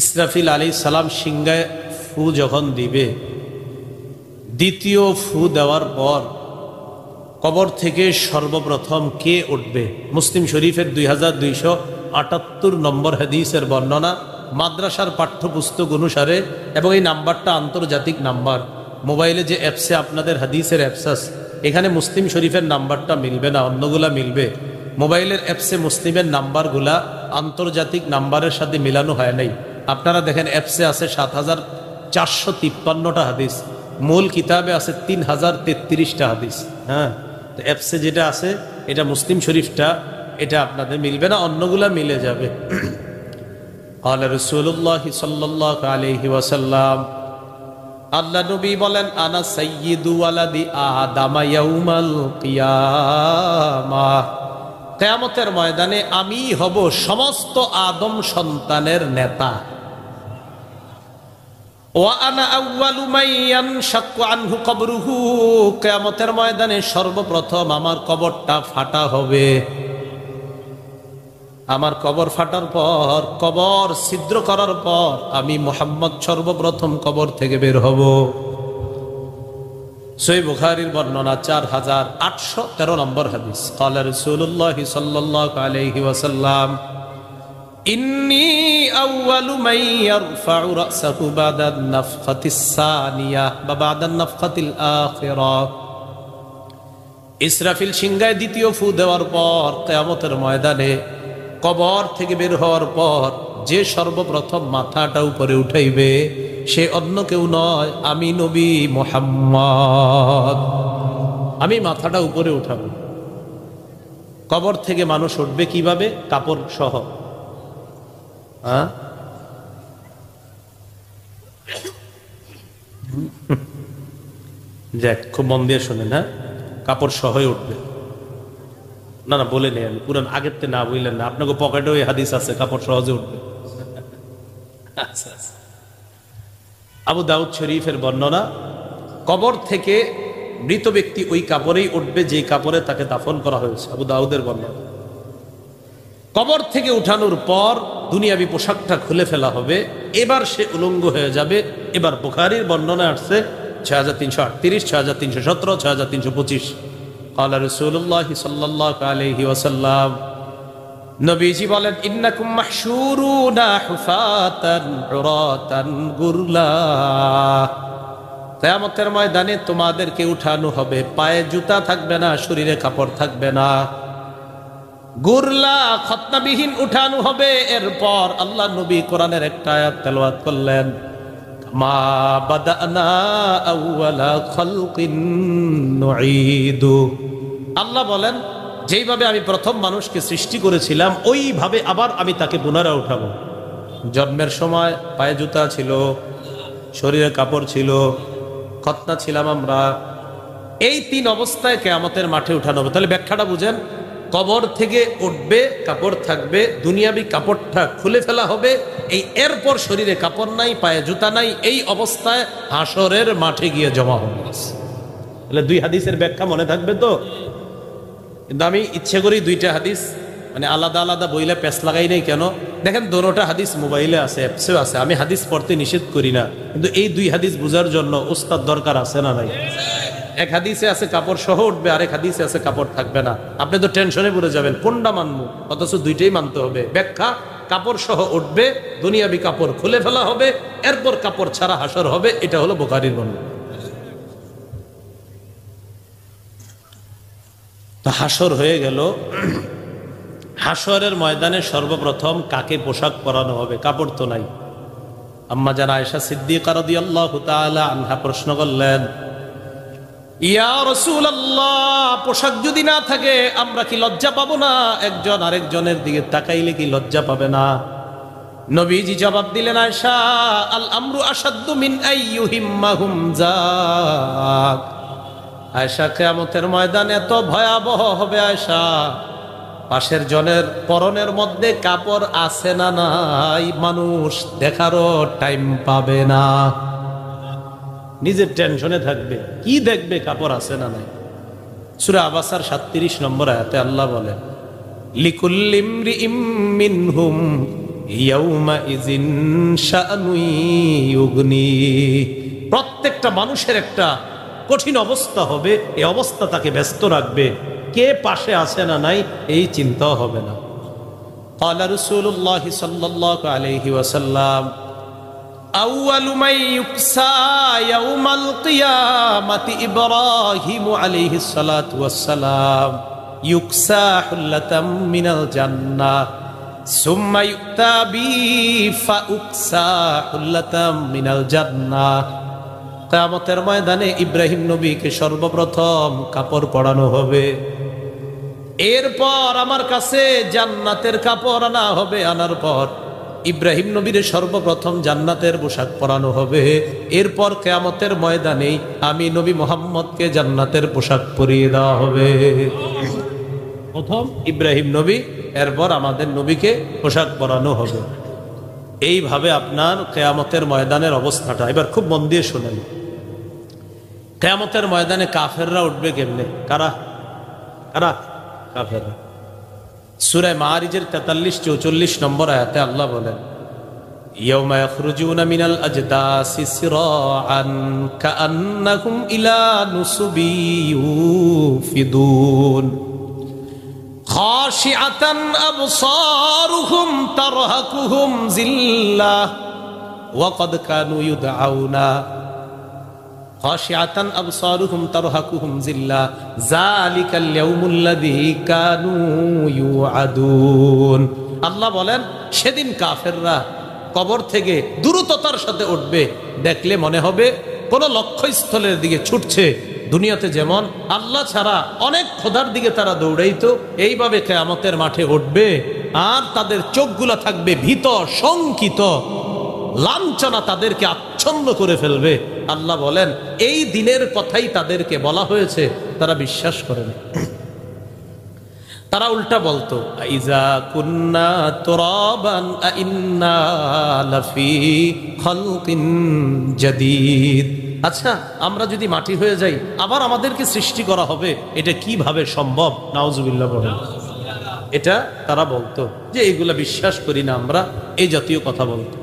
ইসরাফিল আলাইহিস সালাম সিংহায় ফু যখন দিবে, দ্বিতীয় ফু দেওয়ার পর কবর থেকে সর্বপ্রথম কে উঠবে? মুসলিম শরীফের 2278 নম্বর হাদিসের বর্ণনা, মাদ্রাসার পাঠ্যপুস্তক অনুসারে, এবং এই নাম্বারটা আন্তর্জাতিক নাম্বার। মোবাইলে যে অ্যাপসে আপনাদের হাদিসের অ্যাপস আছে, এখানে মুসলিম শরীফের নাম্বারটা মিলবে না, অন্যগুলা মিলবে। মোবাইলের অ্যাপসে মুসলিমের নাম্বারগুলা আন্তর্জাতিক নাম্বারের সাথে মিলানো হয় নাই। আপনারা দেখেন অ্যাপসে আছে 7453টা হাদিস, মূল কিতাবে আছে 3033টা হাদিস। হ্যাঁ, তো অ্যাপসে যেটা আছে এটা মুসলিম শরীফটা, এটা আপনাদের মিলবে না, অন্যগুলা মিলে যাবে। ক্বালা রাসূলুল্লাহ সাল্লাল্লাহু আলাইহি ওয়াসাল্লাম, আল্লাহ নবী বলেন, আনা সাইয়্যিদু ওয়ালাদি আদম ইয়াউমাল কিয়ামাহ, কিয়ামতের ময়দানে আমি হব সমস্ত আদম সন্তানের নেতা। ওয়া আনা আউয়ালু মান ইয়ানশাক্কু আনহু কবরুহু, কিয়ামতের ময়দানে সর্বপ্রথম আমার কবরটা ফাটা হবে। আমার কবর ফাটার পর, কবর ছিদ্র করার পর আমি মুহাম্মদ সর্বপ্রথম কবর থেকে বের হব। সহিহ বুখারীর বর্ণনা 4813 নম্বর হাদিস। ক্বালা রাসূলুল্লাহ সাল্লাল্লাহু আলাইহি ওয়াসাল্লাম, ইন্নী আউয়ালু মান ইয়ারফাউ রাসাহু বাদা নাফখাতিস সানিয়া বা বাদা নাফখাতিল আখিরাহ। ইসরাফিল সিংহায় দ্বিতীয় ফু দেওয়ার পর কিয়ামতের ময়দানে কবর থেকে বের হওয়ার পর যে সর্বপ্রথম মাথাটা উপরে উঠাইবে সে অন্য কেউ নয়, আমি নবী মুহাম্মদ। আমি মাথাটা উপরে উঠাবো। কবর থেকে মানুষ উঠবে কিভাবে? কাপড় সহ। হ্যাঁ, যাক, খুব মন দিয়ে শোনেন। হ্যাঁ, কাপড় সহই উঠবে না। না বলে নেই, আমি পুরান আগের তে না বুঝলেন না, আপনাকে পকেটেও এই হাদিস আছে, কাপড় সহজে উঠবে। আচ্ছা, আবু দাউদ শরীফের বর্ণনা, কবর থেকে মৃত ব্যক্তি ওই কাপড়েই উঠবে যে কাপড়ে তাকে দাফন করা হয়েছে। আবু দাউদের বর্ণনা। কবর থেকে উঠানোর পর দুনিয়াবি পোশাকটা খুলে ফেলা হবে, এবার সে উলঙ্গ হয়ে যাবে। এবার বুখারীর বর্ণনা আসছে 6338, 6317, 6325। ক্বালা রাসূলুল্লাহ সাল্লাল্লাহু আলাইহি ওয়াসাল্লাম, নবীজি বলেন, ইন্নাকুম মাহশুরুনা হুফাতান উরাতান গুরলা, কিয়ামতের ময়দানে তোমাদেরকে উঠানো হবে, পায়ে জুতা থাকবে না, শরীরে কাপড় থাকবে না, গুরলা খতনাবিহীন উঠানো হবে। এরপর আল্লাহ নবী কোরআনের একটা আয়াত তেলাওয়াত করলেন, মা বাদানা আউয়ালা খালকিন নুঈদু। আল্লাহ বলেন, যেইভাবে আমি প্রথম মানুষকে সৃষ্টি করেছিলাম ওইভাবে আবার আমি তাকে পুনরায় উঠাবো। জন্মের সময় পায়ে জুতা ছিল, শরীরে কাপড় ছিল, খতনা ছিলাম আমরা। এই তিন অবস্থায় কিয়ামতের মাঠে উঠানো হবে। তাহলে ব্যাখ্যাটা বুঝেন, কবর থেকে উঠবে, কাপড় থাকবে, দুনিয়াবি কাপড়টা খুলে ফেলা হবে, এই এরপর শরীরে কাপড় নাই, পায়ে জুতা নাই, এই অবস্থায় হাসরের মাঠে গিয়ে জমা হবে। তাহলে দুই হাদিসের ব্যাখ্যা মনে থাকবে তো? কিন্তু আমি ইচ্ছে করি দুইটা হাদিস মানে আলাদা আলাদা বইলে প্যাঁচ লাগাই নাই। কেন? দেখেন, দোনোটা হাদিস মোবাইলে আছে, অ্যাপসেও আছে। আমি হাদিস পড়তে নিষেধ করি না, কিন্তু এই দুই হাদিস বোঝার জন্য উস্তাদ দরকার আছে না নাই? এক হাদিসে আছে কাপড় সহ উঠবে, আরেক হাদিসে আছে কাপড় থাকবে না। আপনি তো টেনশনে পড়ে যাবেন কোনটা মানবো, অথচ দুইটাই মানতে হবে। ব্যাখ্যা, কাপড় সহ উঠবে, দুনিয়াবি কাপড় খুলে ফেলা হবে, এরপর কাপড় ছাড়া হাসর হবে। এটা হলো বুখারীর বর্ণনা। তো হাসর হয়ে গেল। হাসরের ময়দানে সর্বপ্রথম কাকে পোশাক পরানো হবে? কাপড় তো নাই। আম্মা জান আয়েশা সিদ্দিকা রাদিয়াল্লাহু তাআলা আনহা প্রশ্ন করলেন, ইয়া রাসূলুল্লাহ, পোশাক যদি না থাকে আমরা কি লজ্জা পাবো না? একজন আরেকজনের দিকে তাকাইলে কি লজ্জা পাবে না? নবীজি জবাব দিলেন, আয়েশা, আল আমরু আশাদ্দু মিন আইয়ুহিম্মাহুম যাক। আয়েশা, কিয়ামতের ময়দান এত ভয়াবহ হবে আয়েশা, পাশের জনের পরনের মধ্যে কাপড় আছে না নাই মানুষ দেখারও টাইম পাবে না। নিজের টেনশনে থাকবে, কি দেখবে কাপড় আছে না নাই। সূরা আবাসার 37 নম্বর আয়াতে আল্লাহ বলেন, লিকুল্লি ইমরিইম মিনহুম ইয়াউমাইযিন শাআনুন ইউগনি। প্রত্যেকটা মানুষের একটা কঠিন অবস্থা হবে, এই অবস্থা তাকে ব্যস্ত রাখবে, কে পাশে আছে না নাই এই চিন্তাও হবে না। ক্বালা রাসূলুল্লাহ সাল্লাল্লাহু আলাইহি ওয়াসাল্লাম আউয়ালু মান ইউকসা ইয়াউমাল কিয়ামাতি ইব্রাহিম আলাইহিস সালাতু ওয়াস সালাম ইউকসা হুল্লাতাম মিনাল জান্নাহ সুম্মা ইউতা বি ফাউকসা হুল্লাতাম মিনাল জান্নাহ। কিয়ামতের ময়দানে ইব্রাহিম নবীকে সর্বপ্রথম কাপড় পরানো হবে, এরপর আমার কাছে জান্নাতের কাপড় আনা হবে, আনার পর ইব্রাহিম নবীর সর্বপ্রথম জান্নাতের পোশাক পরানো হবে, এরপর কিয়ামতের ময়দানে আমি নবী মুহাম্মদকে জান্নাতের পোশাক পরিয়ে দেওয়া হবে। প্রথম ইব্রাহিম নবী, এরপর আমাদের নবীকে পোশাক পরানো হবে। এইভাবে আপনার কিয়ামতের ময়দানের অবস্থাটা এবার খুব মন দিয়ে শুনেন। কিয়ামতের ময়দানে কাফেররা উঠবে কেমনে? কারা কারা? কাফেররা। সূরা মাআরিজের 43-44 নম্বর আয়াতে আল্লাহ বলেন, ইয়াউমা ইয়াখরুজুনা মিনাল আজদাসি সিরাআন কাআন্নাহুম ইলা নুসুবি ইউফিদুন খাশিআতান আবসারুহুম তারহাকুহুম জিল্লাহ ওয়া ক্বাদ কানু ইউদআউনা খাশিআতান আবসারুহুম তারহাকুহুম জিল্লাহ যালিকাল ইয়াউমুল্লাযী কানু ইউআদুন। আল্লাহ বলেন, সেদিন কাফেররা কবর থেকে দ্রুততার সাথে উঠবে, দেখলে মনে হবে কোন লক্ষ্যস্থলের দিকে ছুটছে। দুনিয়াতে যেমন আল্লাহ ছাড়া অনেক খোদার দিকে তারা দৌড়াইতো, এইভাবে কিয়ামতের মাঠে উঠবে আর তাদের চোখগুলা থাকবে ভীত শঙ্কিত, লাঞ্ছনা তাদেরকে আচ্ছন্ন করে ফেলবে। আল্লাহ বলেন, এই দিনের কথাই তাদেরকে বলা হয়েছে, তারা বিশ্বাস করে না। তারা উল্টা বলতো, আইজা কুন্না তুরাবান আইন্না লাফি খালকিন জাদীদ। আচ্ছা, আমরা যদি মাটি হয়ে যাই আবার আমাদেরকে সৃষ্টি করা হবে, এটা কিভাবে সম্ভব? নাউজুবিল্লাহ বলেন। এটা তারা বলতো যে এইগুলা বিশ্বাস করি না আমরা, এই জাতীয় কথা বলতো।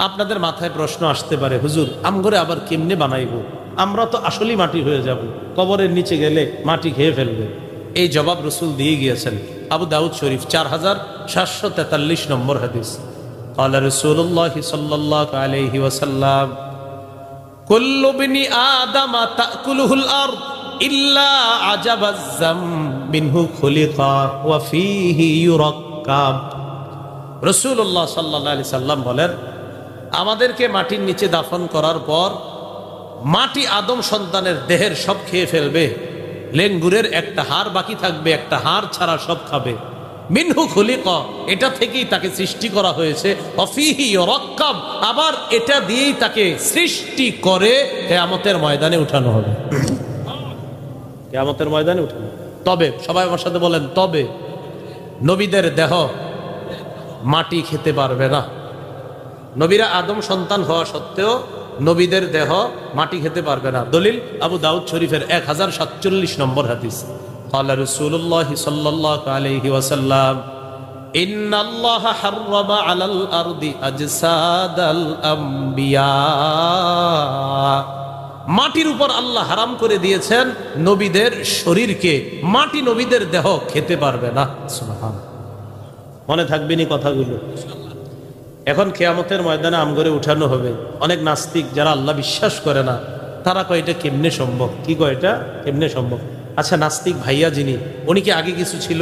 আপনাদের মাথায় প্রশ্ন আসতে পারে, হুজুর আমগরে আবার কেমনে বানাইব? আমরা তো আসলেই মাটি হয়ে যাব, কবরের নিচে গেলে মাটি খেয়ে ফেলবে। এই জবাব রাসূল দিয়ে গিয়েছেন। আবু দাউদ শরীফ 4743 নম্বর হাদিস। ক্বালা রাসূলুল্লাহ সাল্লাল্লাহু আলাইহি ওয়াসাল্লাম কুল্লু বিনি আদম তাকুলুহুল আরদ ইল্লা আজাবাজ্জাম মিনহু খুলিকা ওয়া ফীহি ইউরাক্কাব। রাসূলুল্লাহ সাল্লাল্লাহু আলাইহি সাল্লাম বলেন, আমাদেরকে মাটির নিচে দাফন করার পর মাটি আদম সন্তানের দেহের সব খেয়ে ফেলবে, লেঙ্গুরের একটা হাড় বাকি থাকবে, একটা হাড় ছাড়া সব খাবে। মিনহু খুলিকা, এটা থেকেই তাকে সৃষ্টি করা হয়েছে। অফিহি ইউরাক্কাব, আবার এটা দিয়েই তাকে সৃষ্টি করে কিয়ামতের ময়দানে উঠানো হবে। কিয়ামতের ময়দানে উঠানো। তবে সবাই আমার সাথে বলেন, তবে নবীদের দেহ মাটি খেতে পারবে না। নবীরা আদম সন্তান হওয়া সত্ত্বেও নবীদের দেহ মাটি খেতে পারবে না। দলিল আবু দাউদ শরীফের 1047 নম্বর হাদিস। ক্বালা রাসূলুল্লাহ সাল্লাল্লাহু আলাইহি ওয়াসাল্লাম ইন্নাল্লাহা হাররামা আলাল আরদি আজসাদাল আমবিয়া। মাটির উপর আল্লাহ হারাম করে দিয়েছেন নবীদের শরীরকে, মাটি নবীদের দেহ খেতে পারবে না। সুবহানাল্লাহ। মনে থাকবেনি কথাগুলো। এখন কিয়ামতের ময়দানে আমগরে উঠানো হবে। অনেক নাস্তিক যারা আল্লাহ বিশ্বাস করে না, তারা কয় এটা কেমনে সম্ভব? কি কয় এটা কেমনে সম্ভব? আচ্ছা, নাস্তিক ভাইয়া যিনি, উনি কি আগে কিছু ছিল?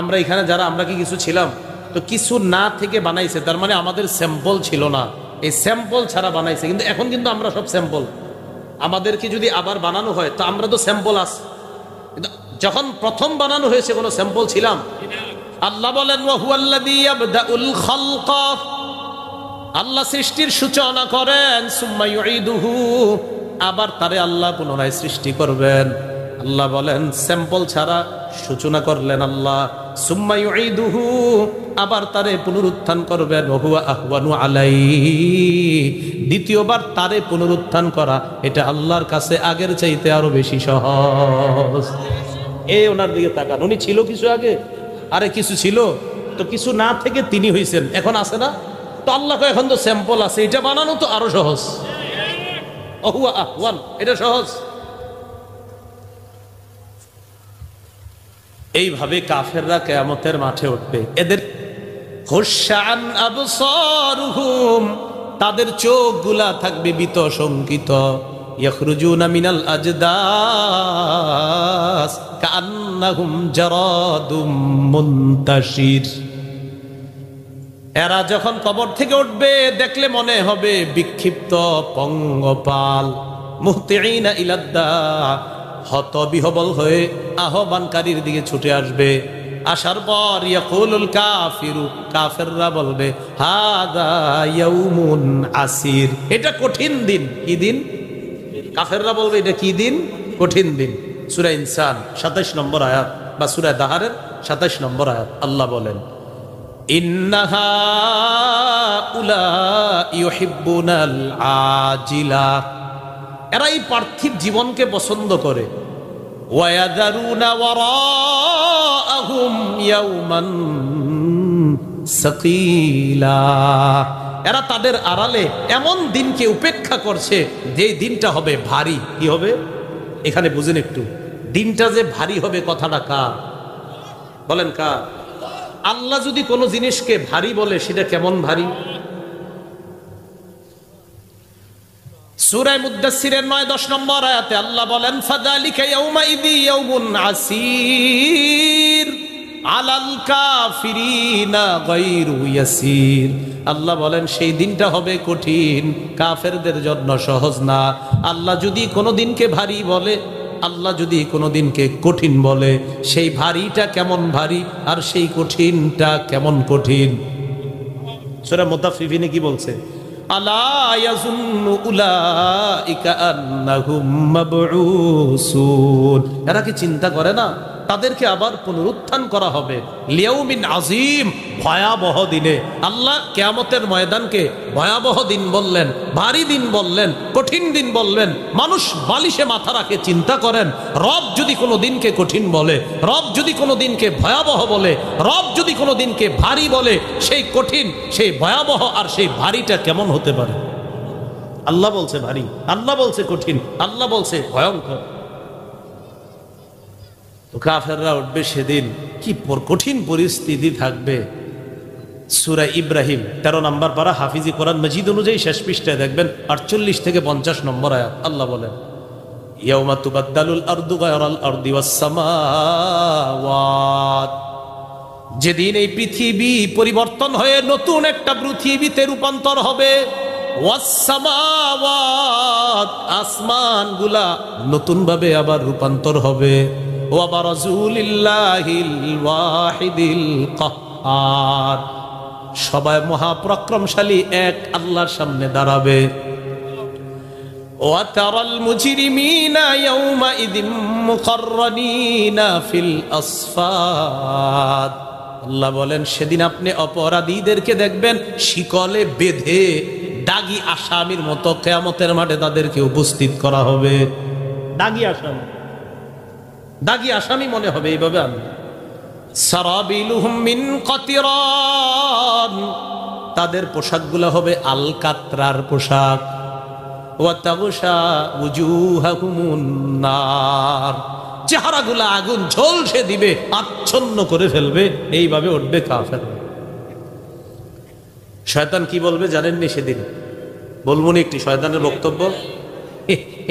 আমরা এখানে যারা, আমরা কি কিছু ছিলাম? তো কিছু না থেকে বানাইছে, তার মানে আমাদের স্যাম্পল ছিল না, এই স্যাম্পল ছাড়া বানাইছে। কিন্তু এখন কিন্তু আমরা সব স্যাম্পল। আমাদেরকে যদি আবার বানানো হয় তো আমরা তো স্যাম্পল আছি, কিন্তু যখন প্রথম বানানো হয়েছে কোনো স্যাম্পল ছিলাম? আল্লাহ বলেন, ওয়া হুয়াল্লাযী ইয়াবদাউল খালকা, আল্লাহ সৃষ্টির সূচনা করেন, সুম্মা ইউঈদুহু, আবার তারে আল্লাহ পুনরায় সৃষ্টি করবেন। আল্লাহ বলেন, স্যাম্পল ছাড়া সূচনা করলেন আল্লাহ, সুম্মা ইউঈদুহু, আবার তারে পুনরুত্থান করবেন, ওয়া হুয়া আহওয়ানু আলাইহি, দ্বিতীয়বার তারে পুনরুত্থান করা এটা আল্লাহর কাছে আগের চাইতে আরো বেশি সহজ। এই ওনার দিকে তাকান, উনি ছিল কিছু আগে? আরে কিছু ছিল? তো কিছু না থেকে তিনি হইছেন, এখন আছে না? তো আল্লাহ কয় এখন তো স্যাম্পল আছে, এটা বানানো তো আরো সহজ। অহুয়া আহওয়ান, এটা সহজ। এইভাবে কাফেররা কিয়ামতের মাঠে উঠবে। এদের খুশআন আবসারুহুম, তাদের চোখগুলা থাকবে বিতশঙ্কিত। ইয়াখরুজুনা মিনাল আজদাস কান্নাহুম জারাদুম মুনতাশির। এরা যখন কবর থেকে উঠবে দেখলে মনে হবে বিক্ষিপ্ত পঙ্গপাল। মুহতিঈনা ইলাদ্দা, হতবিহবল হয়ে আহ্বানকারীর দিকে ছুটে আসবে। আসার পর ইয়াকুলুল কাফিরু, কাফেররা বলবে হাদা ইয়াউমুন আসির, এটা কঠিন দিন। কি দিন? কাফেররা বলবে এটা কি দিন? কঠিন দিন। সূরা ইনসান 27 নম্বর আয়াত বা সূরা দাহারের 27 নম্বর আয়াত আল্লাহ বলেন ইন্নাহা উলা ইউহিব্বুনাল আজিলা, এরা এই পার্থিব জীবনকে পছন্দ করে। ওয়ায়াদারুনা ওয়ারাআহুম ইয়াওমান সাকিলা, এরা তাদের আড়ালে এমন দিনকে উপেক্ষা করছে যে দিনটা হবে ভারী। কি হবে? এখানে বুঝেন একটু, দিনটা যে ভারী হবে কথাটা কার বলেন? কার? আল্লাহ যদি কোনো জিনিসকে ভারী বলে সেটা কেমন ভারী? সূরা মুদ্দাসসিরের 9-10 নম্বর আয়াতে আল্লাহ বলেন ফাযালিকা ইয়াউমাইযি ইয়াউমুন আসীর আলাল কাফিরিনা গায়রু ইয়াসীর। আল্লাহ বলেন সেই দিনটা হবে কঠিন, কাফেরদের জন্য সহজ না। আল্লাহ যদি কোনো দিনকে ভারী বলে, আল্লাহ যদি কোনো দিনকে কঠিন বলে, সেই ভারীটা কেমন ভারী আর সেই কঠিনটা কেমন কঠিন। সূরা মুতাফফিফিনে কি বলছে? আলা ইয়াযুন্নু উলাইকা আন্নাহুম মাবউসুন, এরা কি চিন্তা করে না তাদেরকে আবার পুনরুত্থান করা হবে লিয়াউমিন আযীম, ভয়াবহ দিনে। আল্লাহ কিয়ামতের ময়দানকে ভয়াবহ দিন বললেন, ভারী দিন বললেন, কঠিন দিন বললেন। মানুষ বালিশে মাথা রাখে, চিন্তা করেন রব যদি কোনো দিনকে কঠিন বলে, রব যদি কোনো দিনকে ভয়াবহ বলে, রব যদি কোনো দিনকে ভারী বলে, সেই কঠিন, সেই ভয়াবহ আর সেই ভারীটা কেমন হতে পারে? আল্লাহ বলছে ভারী, আল্লাহ বলছে কঠিন, আল্লাহ বলছে ভয়ঙ্কর। তো কাফেররা উঠবে সেদিন, কি কঠিন পরিস্থিতি থাকবে। সূরা ইব্রাহিম 13 নম্বর পারা হাফিজি কোরআন মজিদ অনুযায়ী শেষ পৃষ্ঠায় দেখবেন 48 থেকে 50 নম্বর আয়াত আল্লাহ বলেন ইয়াউমা তুবাদদালুল আরদু গায়রাল আরদি ওয়াস সামাওয়াত, যেদিন এই পৃথিবী পরিবর্তন হয়ে নতুন একটা পৃথিবীতে রূপান্তর হবে। ওয়াস সামাওয়াত, আসমানগুলা নতুনভাবে আবার রূপান্তর হবে। ওয়া বারাজুলিল্লাহিল ওয়াহিদিল কাহ্হার, সবাই মহাপরাক্রমশালী এক আল্লাহর সামনে দাঁড়াবে। ওয়া তারাল মুজরিমিনা ইয়াউমাইযিম মুকাররানিনা ফিল আসফাদ, আল্লাহ বলেন সেদিন আপনি অপরাধীদেরকে দেখবেন শিকলে বেঁধে দাগী আসামির মতো কিয়ামতের মাঠে তাদেরকে উপস্থিত করা হবে। দাগী আসামি, দাগী আসামি মনে হবে এইভাবে। আমি সারাবিলুহুম মিন কাতিরান, তাদের পোশাকগুলো হবে আলকাতরার পোশাক। ওয়া তাগশা উজুহাহুমুন নার, চেহারাগুলো আগুন ঝলসে দিবে, আচ্ছন্ন করে ফেলবে। এইভাবে উঠবে কাফের। শয়তান কি বলবে জানেননি সেদিন? বলবো না একটি শয়তানের বক্তব্য?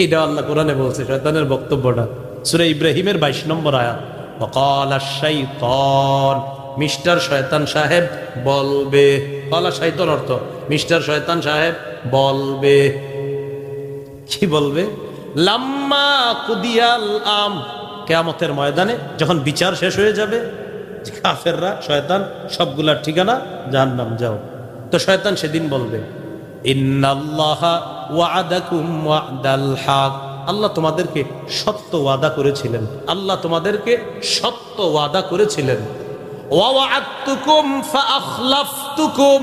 এইটা আল্লাহ কোরআনে বলছে শয়তানের বক্তব্যটা, সূরা ইব্রাহিমের 22 নম্বর আয়াত। ওয়াকালা শাইতান, মিস্টার শয়তান সাহেব বলবে। কালা শাইতান অর্থ মিস্টার শয়তান সাহেব বলবে। কি বলবে? লাম্মা কুদিয়াল আম, কিয়ামতের ময়দানে যখন বিচার শেষ হয়ে যাবে, কাফেররা শয়তান সবগুলার ঠিকানা জাহান্নাম, যাও। তো শয়তান সেদিন বলবে ইন্নাল্লাহা ওয়া'আদাকুম ওয়া'দাল হক, আল্লাহ তোমাদেরকে সত্য ওয়াদা করেছিলেন, আল্লাহ তোমাদেরকে সত্য ওয়াদা করেছিলেন। ওয়া ওয়া'আদতুকুম ফাআখলাফতুকুম,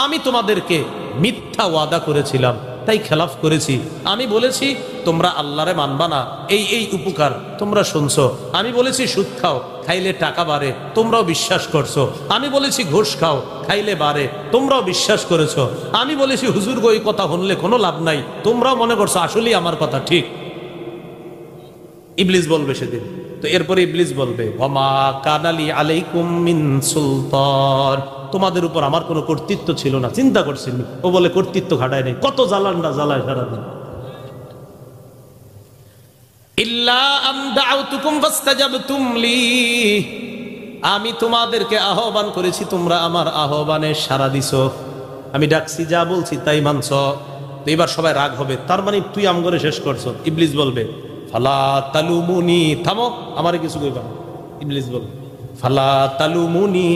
আমি তোমাদেরকে মিথ্যা ওয়াদা করেছিলাম তাই খেলাফ করেছি। আমি বলেছি তোমরা আল্লাহরে মানবা না, এই এই উপকার তোমরা শুনছো। আমি বলেছি সুদ খাও, খাইলে টাকা বাড়ে, তোমরাও বিশ্বাস করছো। আমি বলেছি ঘুষ খাও, খাইলে বাড়ে, তোমরাও বিশ্বাস করেছো। আমি বলেছি হুজুর গো এই কথা শুনলে কোনো লাভ নাই, তোমরাও মনে করছো আসলেই আমার কথা ঠিক। ইবলিস বলবে সেদিন। তো এরপরে ইবলিস বলবে ওমা কানালি আলাইকুম মিন সুলতান, তোমাদের উপর আমার কোনো কর্তৃত্ব ছিল না। চিন্তা করছেন ও বলে কর্তৃত্ব খাটায় নেই, কত জ্বালান না জ্বালায় সারাদিন। ইল্লা আন দাউতুকুম ফাস্তাজাবতুম লি, আমি তোমাদেরকে আহ্বান করেছি, তোমরা আমার আহ্বানে সাড়া দিছো। আমি ডাকছি, যা বলছি তাই মানছো। তো এবার সবাই রাগ হবে, তার মানে তুই আমগরে শেষ করছো। ইবলিস বলবে ফালা তালুমুনি, থামো, আমারে কিছু কইবা না। ইবলিস বলবে ফালা তালুমুনি,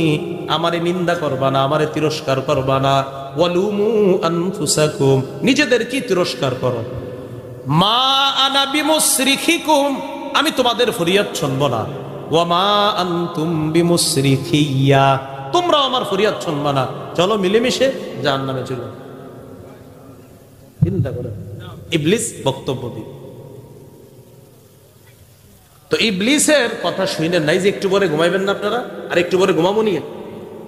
আমারে নিন্দা করবা না, আমারে তিরস্কার করবা না। ওয়ালুমু আনফুসাকুম, নিজেদের কি তিরস্কার করো। মা আনা বিমুসরিখিকুম, আমি তোমাদের ফরিয়াদ শুনবো না। ওয়া মা আনতুম বিমুসরিখিয়া, তোমরা আমার ফরিয়াদ শুনবা না। চলো মিলেমিশে জাহান্নামে চলো। চিন্তা করে ইবলিস বক্তব্য দিল। তো ইবলিসের কথা শুনেন নাই যে একটু পরে ঘুমাইবেন না আপনারা, আর একটু পরে ঘুমাবো নিয়ে।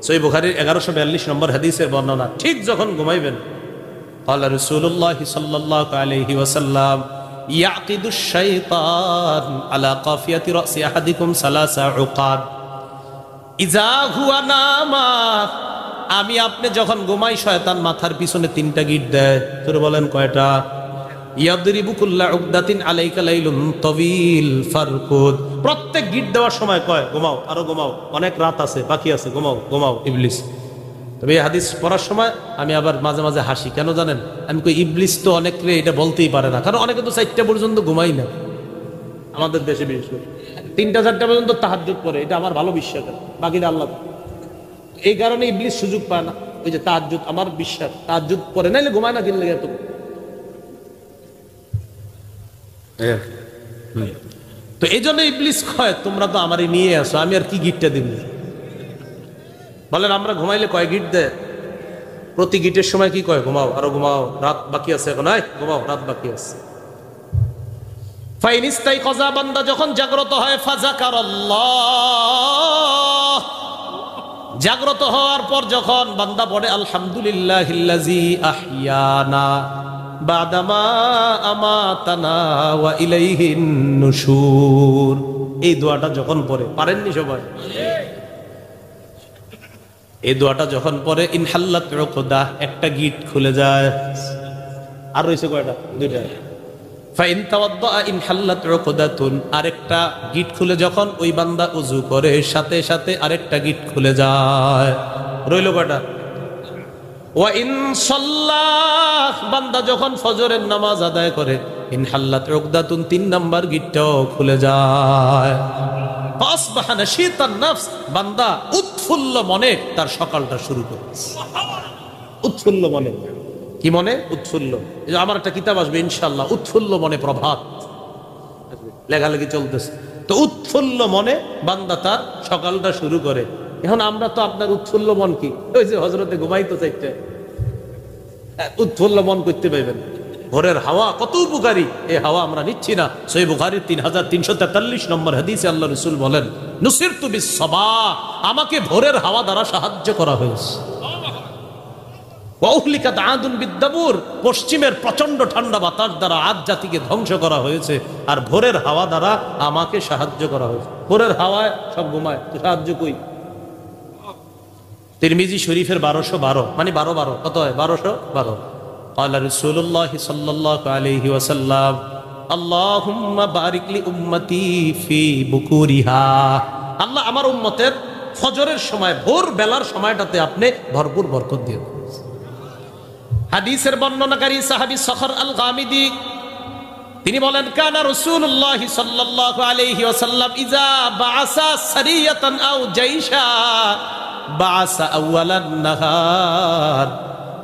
সহিহ বুখারীর 1142 নম্বর হাদিসের বর্ণনা। ঠিক যখন ঘুমাইবেন, قال رسول الله صلى الله عليه وسلم يعقد الشيطان على قافية رأس أحدكم 3 عقاد إذا هو نام, আমি আপনি যখন ঘুমাই শয়তান মাথার পিছনে 3টা গিট দেয়। তোর বলেন কয়টা? ইয়াদরিবু কুল্লা উকদাতিন আলাইকা লাইলুন তাওয়িল ফারকুদ, প্রত্যেক গিট দেওয়ার সময় কয় ঘুমাও, আরো ঘুমাও, অনেক রাত আছে, বাকি আছে, ঘুমাও ঘুমাও। ইবলিস। তবে এই হাদিস পড়ার সময় আমি আবার মাঝে মাঝে হাসি, কেন জানেন? আমি কই ইবলিস তো অনেকে এটা বলতেই পারে না, কারণ অনেকে তো 4টা পর্যন্ত ঘুমাই না আমাদের দেশে, বিশেষ করে 3টা-4টা পর্যন্ত তাহাজ্জুদ পড়ে, এটা আমার ভালো বিশ্বাস, বাকিটা আল্লাহ। এই কারণে ইবলিস সুযোগ পায় না। ওই যে তাহাজ্জুদ, আমার বিশ্বাস তাহাজ্জুদ পড়ে নাইলে ঘুমায় না, কিনলে এত। তো এই জন্য ইবলিস কয় তোমরা তো আমারই নিয়ে আসো, আমি আর কি গিটটা দিব। বলেন আমরা ঘুমাইলে কয় গিট দেয়? প্রতি গিটের সময় কি কয়? ঘুমাও, আরো ঘুমাও, রাত বাকি আছে, এখন আয় ঘুমাও, রাত বাকি আছে। ফাইনিস্তাই কজা, বান্দা যখন জাগ্রত হয়, ফাযাকারাল্লাহ, জাগ্রত হওয়ার পর যখন বান্দা পড়ে আলহামদুলিল্লাহিল্লাযী আহইয়ানা বাদামা আমাতানা ওয়া ইলাইহিন নুশুর, এই দোয়াটা যখন পড়ে, পারেননি সবাই? এই দোয়াটা যখন পড়ে ইনহাল্লাত উকদা, একটা গিট খুলে যায়। আর রয়েছে কয়টা? 2টা। ফাইন তাওয়াদ্দা ইনহাল্লাত উকদাতুন, আরেকটা গিট খুলে যখন ওই বান্দা ওযু করে, সাথে সাথে আরেকটা গিট খুলে যায়। রইল কয়টা? ওয়া ইন সাল্লাহ, বান্দা যখন ফজরের নামাজ আদায় করে, ইনহাল্লাত উকদাতুন, 3 নাম্বার গিটটাও খুলে যায়। আসবাহানা শীতান নফস, বান্দা উৎফুল্ল মনে তার সকালটা শুরু করে। উৎফুল্ল মনে, কি মনে? উৎফুল্ল। এই যে আমার একটা কিতাব আসবে ইনশাআল্লাহ, উৎফুল্ল মনে প্রভাত, লেখালেখি চলতেছে। তো উৎফুল্ল মনে বান্দা তার সকালটা শুরু করে। এখন আমরা তো, আপনার উৎফুল্ল মন কি? ওই যে হযরতে ঘুমাইতো 4টায়, উৎফুল্ল মন করতে পাইবেন। ভোরের হাওয়া কত উপকারী, এই হাওয়া আমরা নিচ্ছি না। সহিহ বুখারীর 3343 নম্বর হাদিসে আল্লাহ রাসূল বলেন নুসিরতু বিস-সাবাহ, আমাকে ভোরের হাওয়া দ্বারা সাহায্য করা হয়েছে। ওয়া উহলিকাত আদুন বিদ-দাবুর, পশ্চিমের প্রচন্ড ঠান্ডা বাতাস দ্বারা আদ জাতিকে ধ্বংস করা হয়েছে, আর ভোরের হাওয়া দ্বারা আমাকে সাহায্য করা হয়েছে। ভোরের হাওয়ায় সব ঘুমায়, সাহায্য কই? তিরমিজি শরীফের 1212, মানে 12 কত হয়? 1212। قال رسول الله صلى الله عليه وسلم اللهم بارك لي امتي في بكورها, আল্লাহ আমার উম্মতের ফজরের সময়, ভোর বেলার সময়টাতে আপনি ভরপুর বরকত দিন। হাদিসের বর্ণনাকারী সাহাবী সখর আল গামিদি তিনি বলেন কানা রাসূলুল্লাহ সাল্লাল্লাহু আলাইহি ওয়াসাল্লাম ইজা বাআসা সারিয়াতান আও জাইশা বাআসা আউয়ালান নাহার,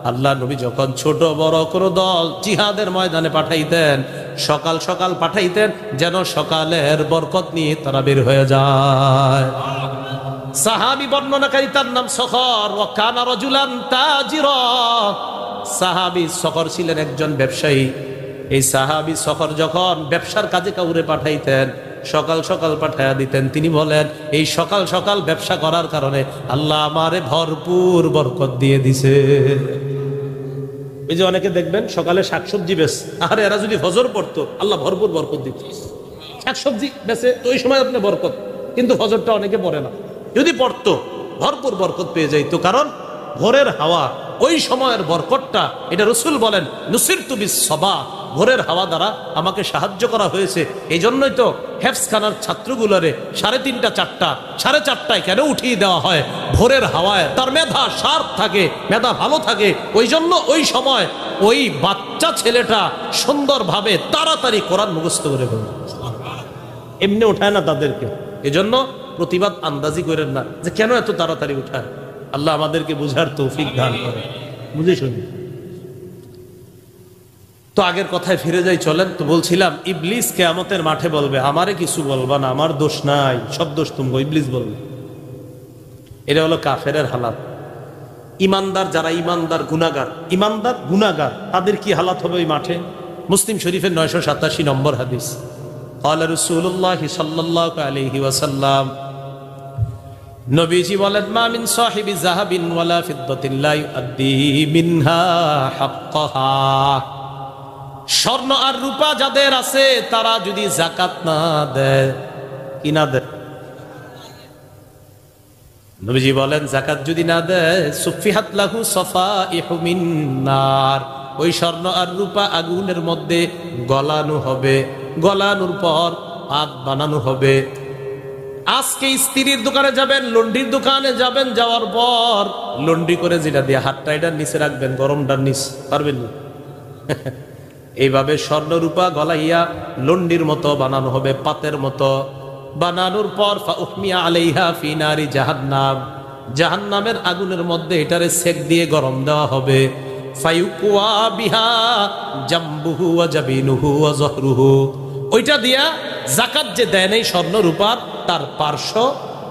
আল্লাহ নবী যখন ছোট বড় কোনো দল জিহাদের ময়দানে পাঠাইতেন, সকাল সকাল পাঠাইতেন, যেন সকালের বরকত নিয়ে তারা বের হয়ে যায়। সাহাবী বর্ণনাকারী তার নাম সখর, ওয়া কানা রাজুলান তাজিরা, সাহাবী সখর ছিলেন একজন ব্যবসায়ী। এই সাহাবী সখর যখন ব্যবসার কাজে কাউরে পাঠাইতেন, সকাল সকাল পাঠায়া দিতেন। তিনি বলেন এই সকাল সকাল ব্যবসা করার কারণে আল্লাহ আমারে ভরপুর বরকত দিয়ে দিছে। এই যে অনেকে দেখবেন সকালে শাকসবজি বেচ, আরে এরা যদি ফজর পড়তো আল্লাহ ভরপুর বরকত দিত। শাকসবজি বেচে তো ওই সময় আপনি বরকত, কিন্তু ফজরটা অনেকে পড়ে না, যদি পড়তো ভরপুর বরকত পেয়ে যাইতো। কারণ ভোরের হাওয়া, ওই সময়ের বরকতটা, এটা রসুল বলেন নুসিরতু বিস-সাবা, ভোরের হাওয়া দ্বারা আমাকে সাহায্য করা হয়েছে। এই জন্যই তো হেফজখানার ছাত্রগুলোরে 3:30 4টা 4:30টায় কেন উঠিয়ে দেওয়া হয়? ভোরের হাওয়ায় তার মেধা শার্প থাকে, মেধা ভালো থাকে। ওই জন্য ওই সময় ওই বাচ্চা ছেলেটা সুন্দরভাবে তাড়াতাড়ি কোরআন মুখস্থ করে ফেলে, এমনি উঠায় না তাদেরকে। এজন্য প্রতিবাদ আন্দাজি করেন না যে কেন এত তাড়াতাড়ি উঠায়। আল্লাহ আমাদেরকে বুঝার তৌফিক দান করে, বুঝে শুনি। তো আগের কথায় ফিরে যাই, চলেন। তো বলছিলাম ইবলিস কিয়ামতের মাঠে বলবে আমারে কিছু বলবা না, আমার দোষ নাই, সব দোষ তুমগো, ইবলিস বলবে। এটা হলো কাফেরের হালাত। ইমানদার যারা ইমানদার গুনাহগার, ইমানদার গুনাহগার, তাদের কি হালাত হবে ওই মাঠে? মুসলিম শরীফের 987 নম্বর হাদিস, قال رسول الله صلى الله عليه وسلم, নবীজি বলেন মা মিন সাহিবি যাহাবিন ওয়ালা ফিদ্দাতিন লা ইউদ্দি মিনহা হাক্কাহা, স্বর্ণ আর রূপা যাদের আছে তারা যদি যাকাত না দেয়, কি না দেয়, নবীজি বলেন যাকাত যদি না দেয়, সুফিহাত লাহু সাফাইহু মিন নার, ওই স্বর্ণ আর রূপা আগুনের মধ্যে গলানো হবে, গলানোর পর আগ বানানো হবে। আজকে স্ত্রীর দোকানে যাবেন, লন্ড্রির দোকানে যাবেন, যাওয়ার পর লন্ড্রি করে যেটা দিয়ে হাতটা এটার নিচে রাখবেন, গরমটার নিচ, পারবেন না? এইভাবে স্বর্ণ রূপা গলাইয়া লন্ড্রির মতো বানানো হবে, পাতের মতো। বানানোর পর ফাউহমিয়া আলাইহা ফি নারি জাহান্নাম, জাহান্নামের আগুনের মধ্যে এটারে সেক দিয়ে গরম দেওয়া হবে। ফায়ুকুয়া বিহা জামবুহু ওয়া জাবিনুহু ওয়া যহরুহু, ওইটা দিয়া যাকাত যে দেয় নাই স্বর্ণ রূপার, তার পার্শ্ব,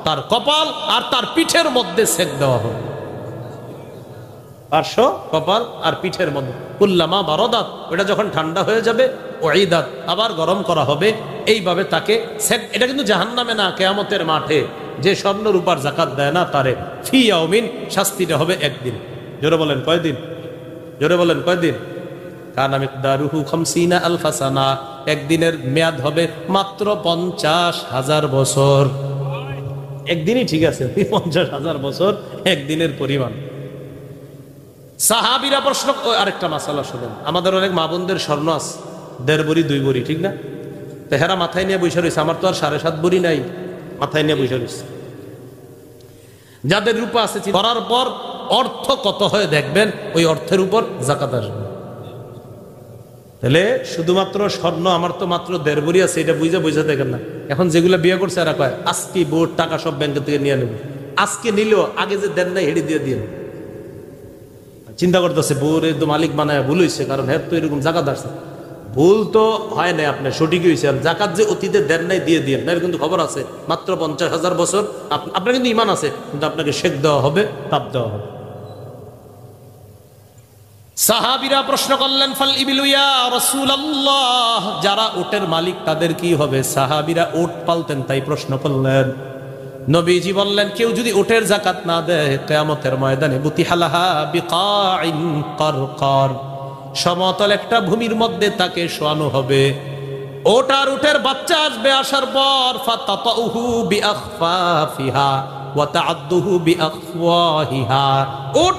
তার কপাল আর তার পিঠের মধ্যে সেক দেওয়া হবে। পার্শ্ব, কপাল আর পিঠের মধ্যে। কুল্লামা বারাদাত, ওটা যখন ঠান্ডা হয়ে যাবে, উইদাত, আবার গরম করা হবে। এইভাবে তাকে সেক। এটা কিন্তু জাহান্নামে না, কিয়ামতের মাঠে যে স্বর্ণ রূপার যাকাত দেয় না তারে ফি ইয়াউমিন, শাস্তিটা হবে একদিন। জোরে বলেন কয়দিন? জোরে বলেন কয়দিন? কানা মিকদারুহু 50 আলফা সানা, একদিনের মেয়াদ হবে মাত্র 50,000 বছর। একদিনই ঠিক আছে, 50,000 বছর একদিনের পরিমাণ। সাহাবীরা প্রশ্ন, আরেকটা মাসালা শুনেন, আমাদের অনেক মা বোনদের স্বর্ণ আছে 1.5 ভরি 2 ভরি, ঠিক না? তো হেরা মাথায় নিয়ে বসে রয়েছে, আমার তো আর 7.5 ভরি নাই, মাথায় নিয়ে বসে রয়েছে। যাদের রূপা আছে করার পর অর্থ কত হয় দেখবেন, ওই অর্থের উপর যাকাত আসবে। তাহলে শুধুমাত্র স্বর্ণ আমার তো মাত্র 1.5 ভরি আছে, এটা বুঝা দেখেন না। এখন যেগুলো বিয়ে করছে এরা কয় আজকে বোর্ড টাকা সব ব্যাংক থেকে নিয়ে নেব, আজকে নিলেও আগে যে দেন নাই হেঁটে দিয়ে দিয়ে চিন্তা করতেছে বউরে তো মালিক বানায় ভুল হয়েছে, কারণ হ্যাঁ তো এরকম জাকাত আসছে। ভুল তো হয় নাই, আপনার সঠিকই হয়েছে। জাকাত যে অতীতে দেন নাই দিয়ে দিয়ে না, কিন্তু খবর আছে মাত্র 50,000 বছর। আপনার কিন্তু ইমান আছে, কিন্তু আপনাকে শেখ দেওয়া হবে, তাপ দেওয়া হবে। সাহাবীরা প্রশ্ন করলেন ফাল ইবিলু ইয়া রাসূলুল্লাহ, যারা উটের মালিক তাদের কি হবে? সাহাবীরা উট পালতেন তাই প্রশ্ন করলেন। নবীজি বললেন কেউ যদি উটের যাকাত না দেয়, কিয়ামতের ময়দানে বুতিহালাহা বিকাইন কারকার, সমতল একটা ভূমির মধ্যে তাকে শোয়ানো হবে। ওট আর উটের বাচ্চা আসবে, আসার পর ফাতাতাউহু বিআখফাফিহা ওয়া তাআদ্দুহু বিআখওয়াহিহা, ওট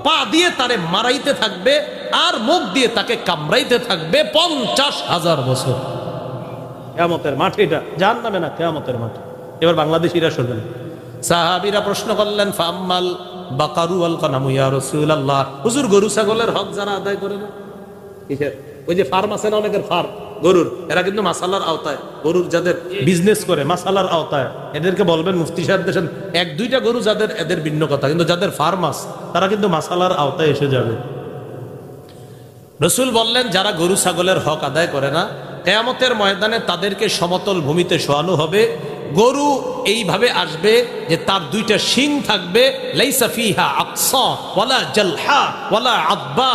পা দিয়ে তারে মারাইতে থাকবে আর মুখ দিয়ে তাকে কামড়াইতে থাকবে 50,000 বছর। কিয়ামতের মাঠ, এটা জাহান্নামে না, কিয়ামতের মাঠ। এবার বাংলাদেশিরা শুনবেন, সাহাবীরা প্রশ্ন করলেন ফাম্মাল বাকারু ওয়াল গনামু ইয়া রাসূলুল্লাহ, হুজুর গরু ছাগলের হক যারা আদায় করে না, কিসের? ওই যে ফার্ম আছে না অনেকের, ফার্ম গরুর, এরা কিন্তু মাসালার আওতায়, গরুর যাদের বিজনেস করে মাসালার আওতায়, এদেরকে বলবেন মুফতি সাহেব দেশেন 1-2টা গরু যাদের, এদের ভিন্ন কথা, কিন্তু যাদের ফার্ম আছে তারা কিন্তু মাসালার আওতায় এসে যাবে। রাসূল বললেন যারা গরু ছাগলের হক আদায় করে না, কিয়ামতের ময়দানে তাদেরকে সমতল ভূমিতে শোয়ানো হবে। গরু এইভাবে আসবে যে তার 2টা শিং থাকবে, লাইসা ফিহা আকসা ওয়ালা জালহা ওয়ালা আদবা,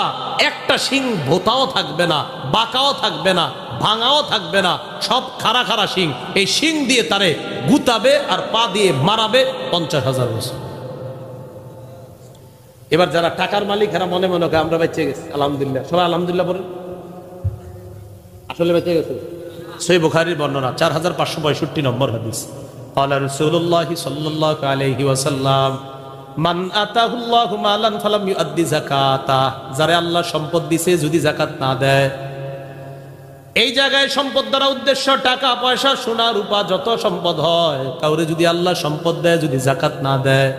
একটা শিং ভোতাও থাকবে না, বাঁকাও থাকবে না, ভাঙাও থাকবে না, সব খাড়া খাড়া শিং। এই শিং দিয়ে তারে গুতাবে আর পা দিয়ে মারাবে 50,000 বছর। এবার যারা টাকার মালিক এরা মনে মনে আমরা বেঁচে গেছি, আলহামদুলিল্লাহ। সবাই আলহামদুলিল্লাহ বলেন। আসলে বেঁচে গেছে। সহিহ বুখারীর বর্ণনা 4565 নম্বর হাদিস। قال رسول الله صلى الله عليه وسلم মান আতাহুল্লাহু মালান ফালাম ইউআদ্দি যাকাতা, যারে আল্লাহ সম্পদ দিয়েছে যদি যাকাত না দেয়। এই জায়গায় সম্পদ দ্বারা উদ্দেশ্য টাকা পয়সা সোনা রূপা যত সম্পদ হয়, কাউরে যদি আল্লাহ সম্পদ দেয় যদি যাকাত না দেয়,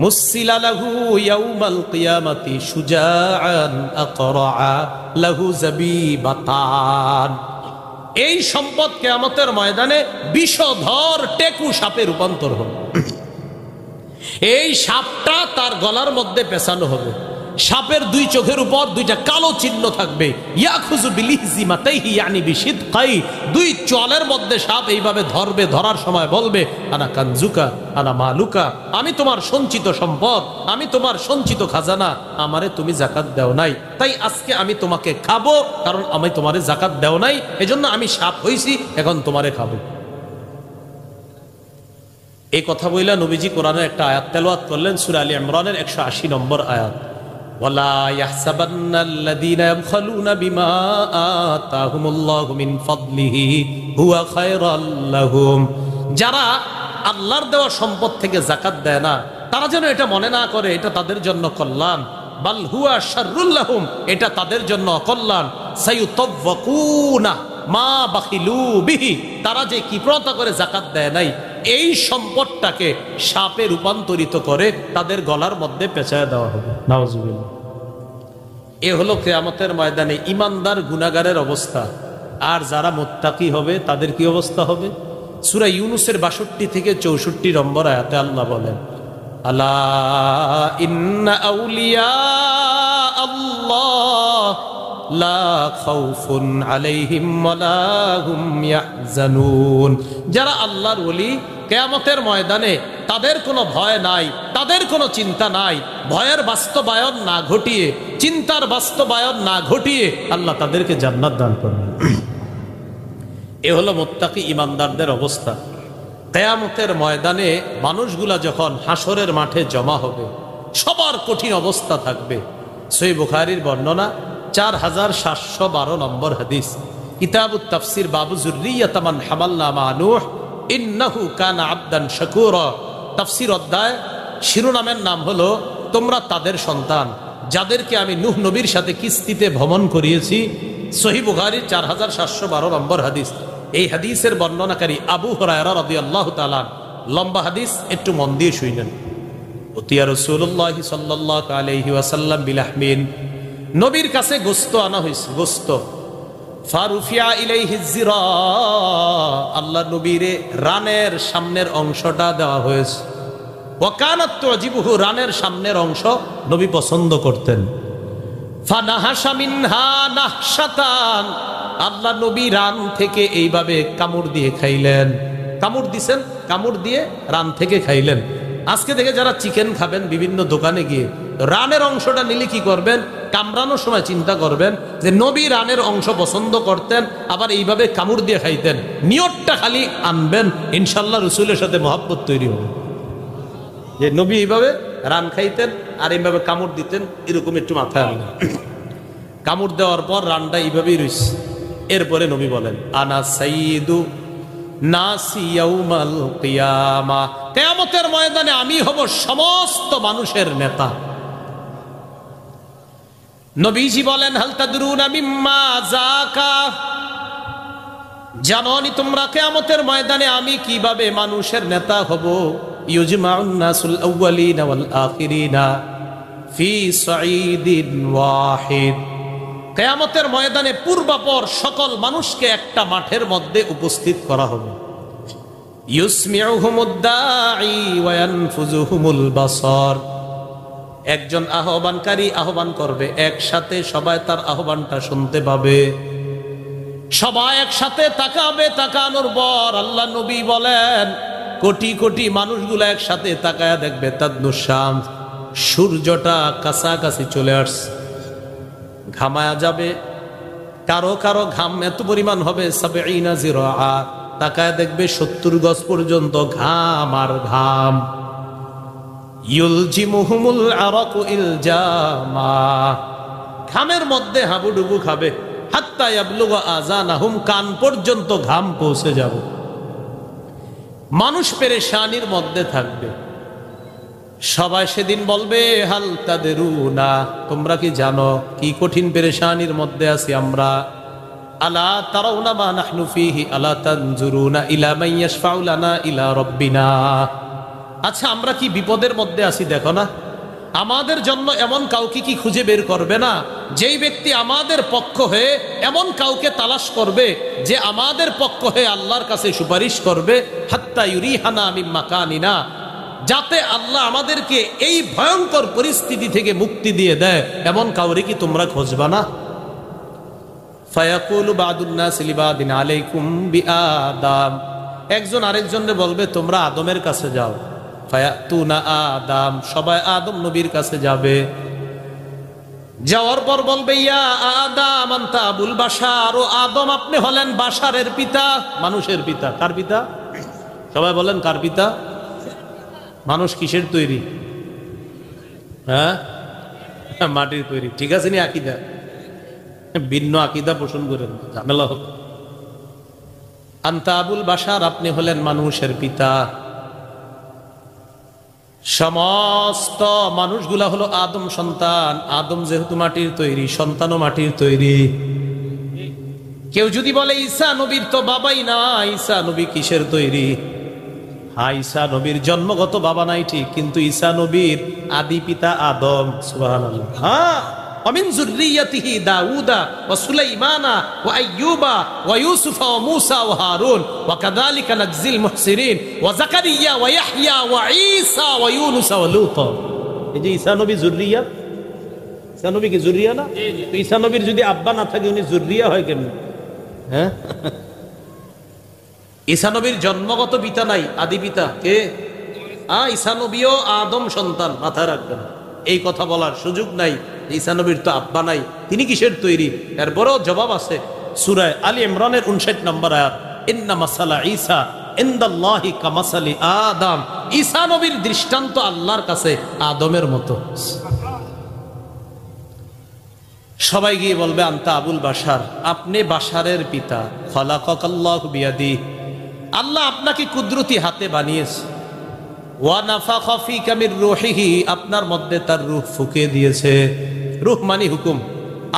মুসিলা লাহু ইয়াউমাল কিয়ামাতি শুজাআন আকরা লাহু যাবিবাতান। এই সম্পদ কিয়ামতের ময়দানে বিষধর টেকু সাপে রূপান্তর হবে। এই সাপটা তার গলার মধ্যে পেঁচানো হবে। সাপের দুই চোখের উপর দুইটা কালো চিহ্ন থাকবে। ইয়াখুযু বিলিহজিমাতাইহি ইয়ানি বিশিদকাই, দুই চলের মধ্যে সাপ এইভাবে ধরবে, ধরার সময় বলবে আনা কানজুকা আনা মালুকা, আমি তোমার সঞ্চিত সম্পদ, আমি তোমার সঞ্চিত খাজানা, আমারে তুমি যাকাত দাও নাই, তাই আজকে আমি তোমাকে খাবো, কারণ আমি তোমারে যাকাত দাও নাই, এজন্য আমি সাপ হইছি, এখন তোমারে খাবো। এই কথা বইলা নবীজি কোরআনের একটা আয়াত তেলাওয়াত করলেন, সূরা আলী ইমরানের 180 নম্বর আয়াত। ওয়ালা ইয়াহসাবান্নাল্লাযীনা ইয়াবখালুনা বিমা আতাহুমুল্লাহু মিন ফাদলিহি হুয়া খায়রাল লাহুম, যারা আল্লাহর দেওয়া সম্পদ থেকে যাকাত দেয় না, তারা যেন এটা মনে না করে এটা তাদের জন্য কল্যাণ, বাল হুয়া শাররুল লাহুম, এটা তাদের জন্য অকল্যাণ। সায়ুতাওয়াকুনা মা বাখিলু বিহি, তারা যে কিপ্রতা করে যাকাত দেয় নাই, এই সম্পদটাকে সাপে রূপান্তরিত করে তাদের গলার মধ্যে পেঁচায় দেওয়া হবে। নাউজুবিল্লাহ। এ হলো কিয়ামতের ময়দানে ইমানদার গুনাহগারের অবস্থা। আর যারা মুত্তাকি হবে তাদের কি অবস্থা হবে? সূরা ইউনূসের 62 থেকে 64 নম্বর আয়াতে আল্লাহ বলেন, আলা ইন্না আউলিয়া আল্লাহ লা খাউফুন আলাইহিম ওয়ালা হুম ইয়াহজানুন। যারা আল্লাহর ওলি, কিয়ামতের ময়দানে তাদের কোনো ভয় নাই, তাদের কোনো চিন্তা নাই। ভয়ের বাস্তবায়ন না ঘটিয়ে, চিন্তার বাস্তবায়ন না ঘটিয়ে আল্লাহ তাদেরকে জান্নাত দান করবেন। এ হলো মুত্তাকি ইমানদারদের অবস্থা। কিয়ামতের ময়দানে মানুষগুলা যখন হাসরের মাঠে জমা হবে, সবার কঠিন অবস্থা থাকবে। সহিহ বুখারীর বর্ণনা 4712 নম্বর হাদিস। কিতাবুত তাফসীর বাবু যুররিয়াত মান হামালনা মা নূহ ইন্নাহু কানা আবদান শাকুরা। তাফসীর অধ্যায় শিরোনামের নাম হলো তোমরা তাদের সন্তান যাদেরকে আমি নূহ নবীর সাথে কিস্তিতে ভ্রমণ করিয়েছি। সহিহ বুখারীর 4712 নম্বর হাদিস। এই হাদিসের বর্ণনাকারী আবু হুরায়রা রাদিয়াল্লাহু তাআলা। লম্বা হাদিস, একটু মন দিয়ে শুনেন। উতিয়া রাসূলুল্লাহ সাল্লাল্লাহু আলাইহি ওয়াসাল্লাম বিলাহমিন, নবীর কাছে গোশত আনা হয়েছে, গোশত। ফারুফিয়া ইলাইহি যিরা, আল্লাহ নবীরে রানের সামনের অংশটা দেওয়া হয়েছে। ওয়া কানাত তুজিবুহু, রানের সামনের অংশ নবী পছন্দ করতেন। ফানাহাশা মিনহা নাহশাতান, আল্লাহ নবী রান থেকে এইভাবে কামড় দিয়ে খাইলেন। কামড় দিছেন, কামড় দিয়ে রান থেকে খাইলেন। আজকে থেকে যারা চিকেন খাবেন বিভিন্ন দোকানে গিয়ে, রানের অংশটা নিলে কি করবেন? কামড়ানোর সময় চিন্তা করবেন যে নবী রানের অংশ পছন্দ করতেন, আবার এইভাবে কামড় দিয়ে খাইতেন। নিয়তটা খালি আনবেন, ইনশাল্লাহ রসুলের সাথে মহব্বত তৈরি হবে। যে নবী এইভাবে রান খাইতেন আর এইভাবে কামড় দিতেন, এরকম একটু মাথায় আনবেন। কামড় দেওয়ার পর রানটা এইভাবেই রয়েছে। এরপরে নবী বলেন, আনা সাইয়্যিদু নাসি ইয়াউমাল কিয়ামা, কিয়ামতের ময়দানে আমি হব সমস্ত মানুষের নেতা। নবীজি বলেন, হাল তাদরুনা মিম্মা যাকা, জানোনি তোমরা কিয়ামতের ময়দানে আমি কিভাবে মানুষের নেতা হব? ইউজমাউন নাসুল আউয়ালিনা ওয়াল আখিরিনা ফি সাঈদিন ওয়াহিদ, কিয়ামতের ময়দানে পূর্বাপর সকল মানুষকে একটা মাঠের মধ্যে উপস্থিত করা হবে। ইউসমিউহুমুদ দাঈ ওয়া ইয়ানফুযুহুমুল বাসার, একজন আহ্বানকারী আহ্বান করবে, একসাথে সবাই তার আহ্বানটা শুনতে পাবে, সবাই একসাথে তাকাবে। তাকানোর পর আল্লাহ নবী বলেন, কোটি কোটি মানুষগুলো একসাথে তাকায়া দেখবে, তাদনুশাম, সূর্যটা কাছাকাছি চলে আসছে, ঘামায়া যাবে, কারো কারো ঘাম এত পরিমাণ হবে ৭০ জিরআ, তাকায় দেখবে ৭০ গজ পর্যন্ত ঘাম আর ঘাম। ইউলজিমুহুমুল আরাকু ইলজামা, ঘামের মধ্যে হাবুডুবু খাবে। হাত্তা ইয়াবলুগা আযানাহুম, কান পর্যন্ত ঘাম পৌঁছে যাবে। মানুষ পেরেশানির মধ্যে থাকবে। সবাই সেদিন বলবে হাল তাদেরুনা, তোমরা কি জানো কি কঠিন পেরেশানির মধ্যে আছি আমরা। আলা তারাউনা মা নাহনু ফীহি আলা তানজুরুনা ইলা মান ইয়াশফাউ লানা ইলা রাব্বিনা। আচ্ছা, আমরা কি বিপদের মধ্যে আছি দেখো না। আমাদের জন্য এমন কাউকে কি খুঁজে বের করবে না, যেই ব্যক্তি আমাদের পক্ষ হয়ে এমন কাউকে তালাশ করবে যে আমাদের পক্ষ হয়ে আল্লাহর কাছে সুপারিশ করবে। হাত্তা ইউরিহানা মিন মাকানিনা, যাতে আল্লাহ আমাদেরকে এই ভয়ঙ্কর পরিস্থিতি থেকে মুক্তি দিয়ে দেয়, এমন কাউরে কি তোমরা খুঁজবা না? ফায়াকুলু বাদুন নাস লিবাদিন আলাইকুম বিআদাম, একজন আরেকজনকে বলবে তোমরা আদমের কাছে যাও। ফায়াতুনা আদম, সবাই আদম নবীর কাছে যাবে। যাওয়ার পর বলবে ইয়া আদম আনতা আবুল বাশার, ও আদম আপনি হলেন বাশারের পিতা, মানুষের পিতা। কার পিতা? সবাই বলেন কার পিতা? মানুষ কিসের তৈরি? হ্যাঁ, মাটির তৈরি। ঠিক আছে নি আকীদা? ভিন্ন আকীদা পোষণ করেন, ঝামেলা হোক। আনতা আবুল বাশার, আপনি হলেন মানুষের পিতা। সমস্ত মানুষগুলা হলো আদম সন্তান। আদম যেহেতু মাটির তৈরি, সন্তানও মাটির তৈরি। কেউ যদি বলে ঈসা নবীর তো বাবাই না, ঈসা নবী কিসের তৈরি? হ্যাঁ, ঈসা নবীর জন্মগত বাবা নাই ঠিক, কিন্তু ঈসা নবীর আদি পিতা আদম। সুবহানাল্লাহ। হ্যাঁ, ومن ذريته داود وسليمان وأيوب ويوسف وموسى وهارون وكذلك نجزي المحسنين وزكريا ويحيى وعيسى ويونس ولوط। এই যে ঈসা নবী যুররিয়া, ঈসা নবী কি যুররিয়া না? তো ঈসা নবীর যদি আব্বা না থাকে উনি যুররিয়া হয় কেমনে? হ্যাঁ, ঈসা নবীর জন্মগত পিতা নাই, আদি পিতা কে? ঈসা নবীও আদম সন্তান, মাথায় রাখবেন। এই কথা বলার সুযোগ নাই ঈসা নবীর তো আব্বা নাই, তিনি কিসের তৈরি? এরপরেও জবাব আছে সূরা আলী ইমরানের 59 নম্বর আয়াত, ইন্না মাসালা ঈসা ইনদাল্লাহি কামাসালি আদম। ঈসা নবীর দৃষ্টান্ত আল্লাহর কাছে আদমের মতো। সবাই গিয়ে বলবে আনতা আবুল বাশার, আপনি বাশারের পিতা। খলাকাকাল্লাহু বিয়াদি, আল্লাহ আপনাকে কুদরতি হাতে বানিয়েছে। ওয়া নাফাখা ফীকা মির রূহিহি, আপনার মধ্যে তার রূহ ফুঁকে দিয়েছে। রূহ মানে হুকুম,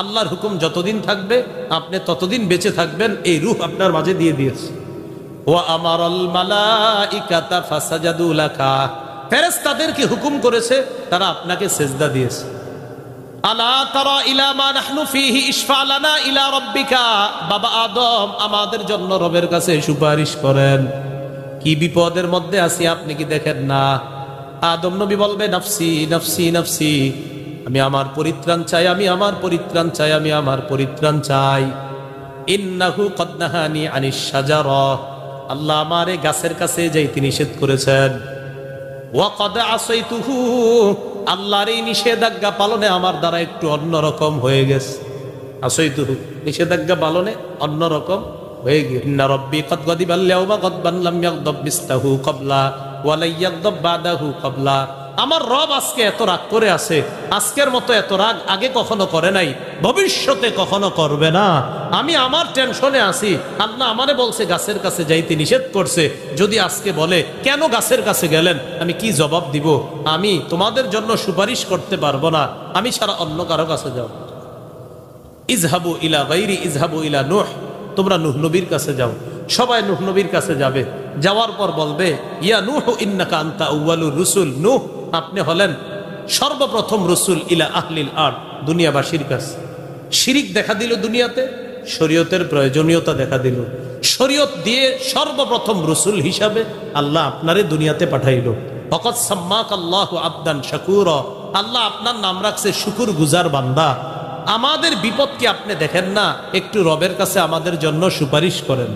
আল্লাহর হুকুম যতদিন থাকবে আপনি ততদিন বেঁচে থাকবেন, এই রূহ আপনার মাঝে দিয়ে দিয়েছে। ওয়া আমারাল মালাইকাতা ফাসাজাদু লাকা, ফেরেশতাদেরকে হুকুম করেছে তারা আপনাকে সেজদা দিয়েছে। আলা তারা ইলা মা নাহনু ফীহি ইশফা লানা ইলা রাব্বিকা, বাবা আদম আমাদের জন্য রবের কাছে সুপারিশ করেন। কি বিপদের মধ্যে আছি আপনি কি দেখেন না? আদম নবী বলবে নাফসি নাফসি নাফসি, আমি আমার পরিত্রাণ চাই, আমি আমার পরিত্রাণ চাই, আমি আমার পরিত্রাণ চাই। ইন্নাহু কদ নাহানি আনিশ শাজারা, আল্লাহ আমারে গাছের কাছে যাইতে নিষেধ করেছেন। ওয়া কদ আসাইতুহু, আল্লাহর এই নিষেধাজ্ঞা পালনে আমার দ্বারা একটু অন্যরকম হয়ে গেছে। আসাইতুহু, নিষেধাজ্ঞা পালনে অন্যরকম হয়ে গিয়ে। ইন্না রাব্বি কদ গাদিবা আল-ইয়াওমা গাদবান লাম ইয়াগদাব মিসলাহু ক্বাবলা ওয়া লা ইয়াগদাব বাদাহু ক্বাবলা। আমার রব আজকে এত রাগ করে আছে, আজকের মতো এত রাগ আগে কখনো করে নাই, ভবিষ্যতে কখনো করবে না। আমি আমার টেনশনে আছি, আল্লাহ আমারে বলছে গাছের কাছে যাইতে নিষেধ করছে। যদি আজকে বলে কেন গাছের কাছে গেলেন, আমি কি জবাব দিব? আমি তোমাদের জন্য সুপারিশ করতে পারবো না, আমি ছাড়া অন্য কারো কাছে যাও। ইজহাবু ইলা গায়রি ইজহাবু ইলা নূহ, তোমরা নূহ নবীর কাছে যাও। সবাই নূহ নবীর কাছে যাবে। যাওয়ার পর বলবে ইয়া নূহ ইন্নাকা আনতা আউয়ালুর রুসুল, নূহ আপনি হলেন সর্বপ্রথম রসুল ইলা আহলিল আরদ, দুনিয়াবাসীর কাছে। শিরিক দেখা দিল দুনিয়াতে, শরীয়তের প্রয়োজনীয়তা দেখা দিল। শরীয়ত দিয়ে সর্বপ্রথম রসুল হিসাবে আল্লাহ আপনারে দুনিয়াতে পাঠাইল। ফাকাদ সাম্মাকাল্লাহু আবদান শাকুরা, আল্লাহ আপনার নাম রাখছে শুকুর গুজার বান্দা। আমাদের বিপদ কি আপনি দেখেন না? একটু রবের কাছে আমাদের জন্য সুপারিশ করেন।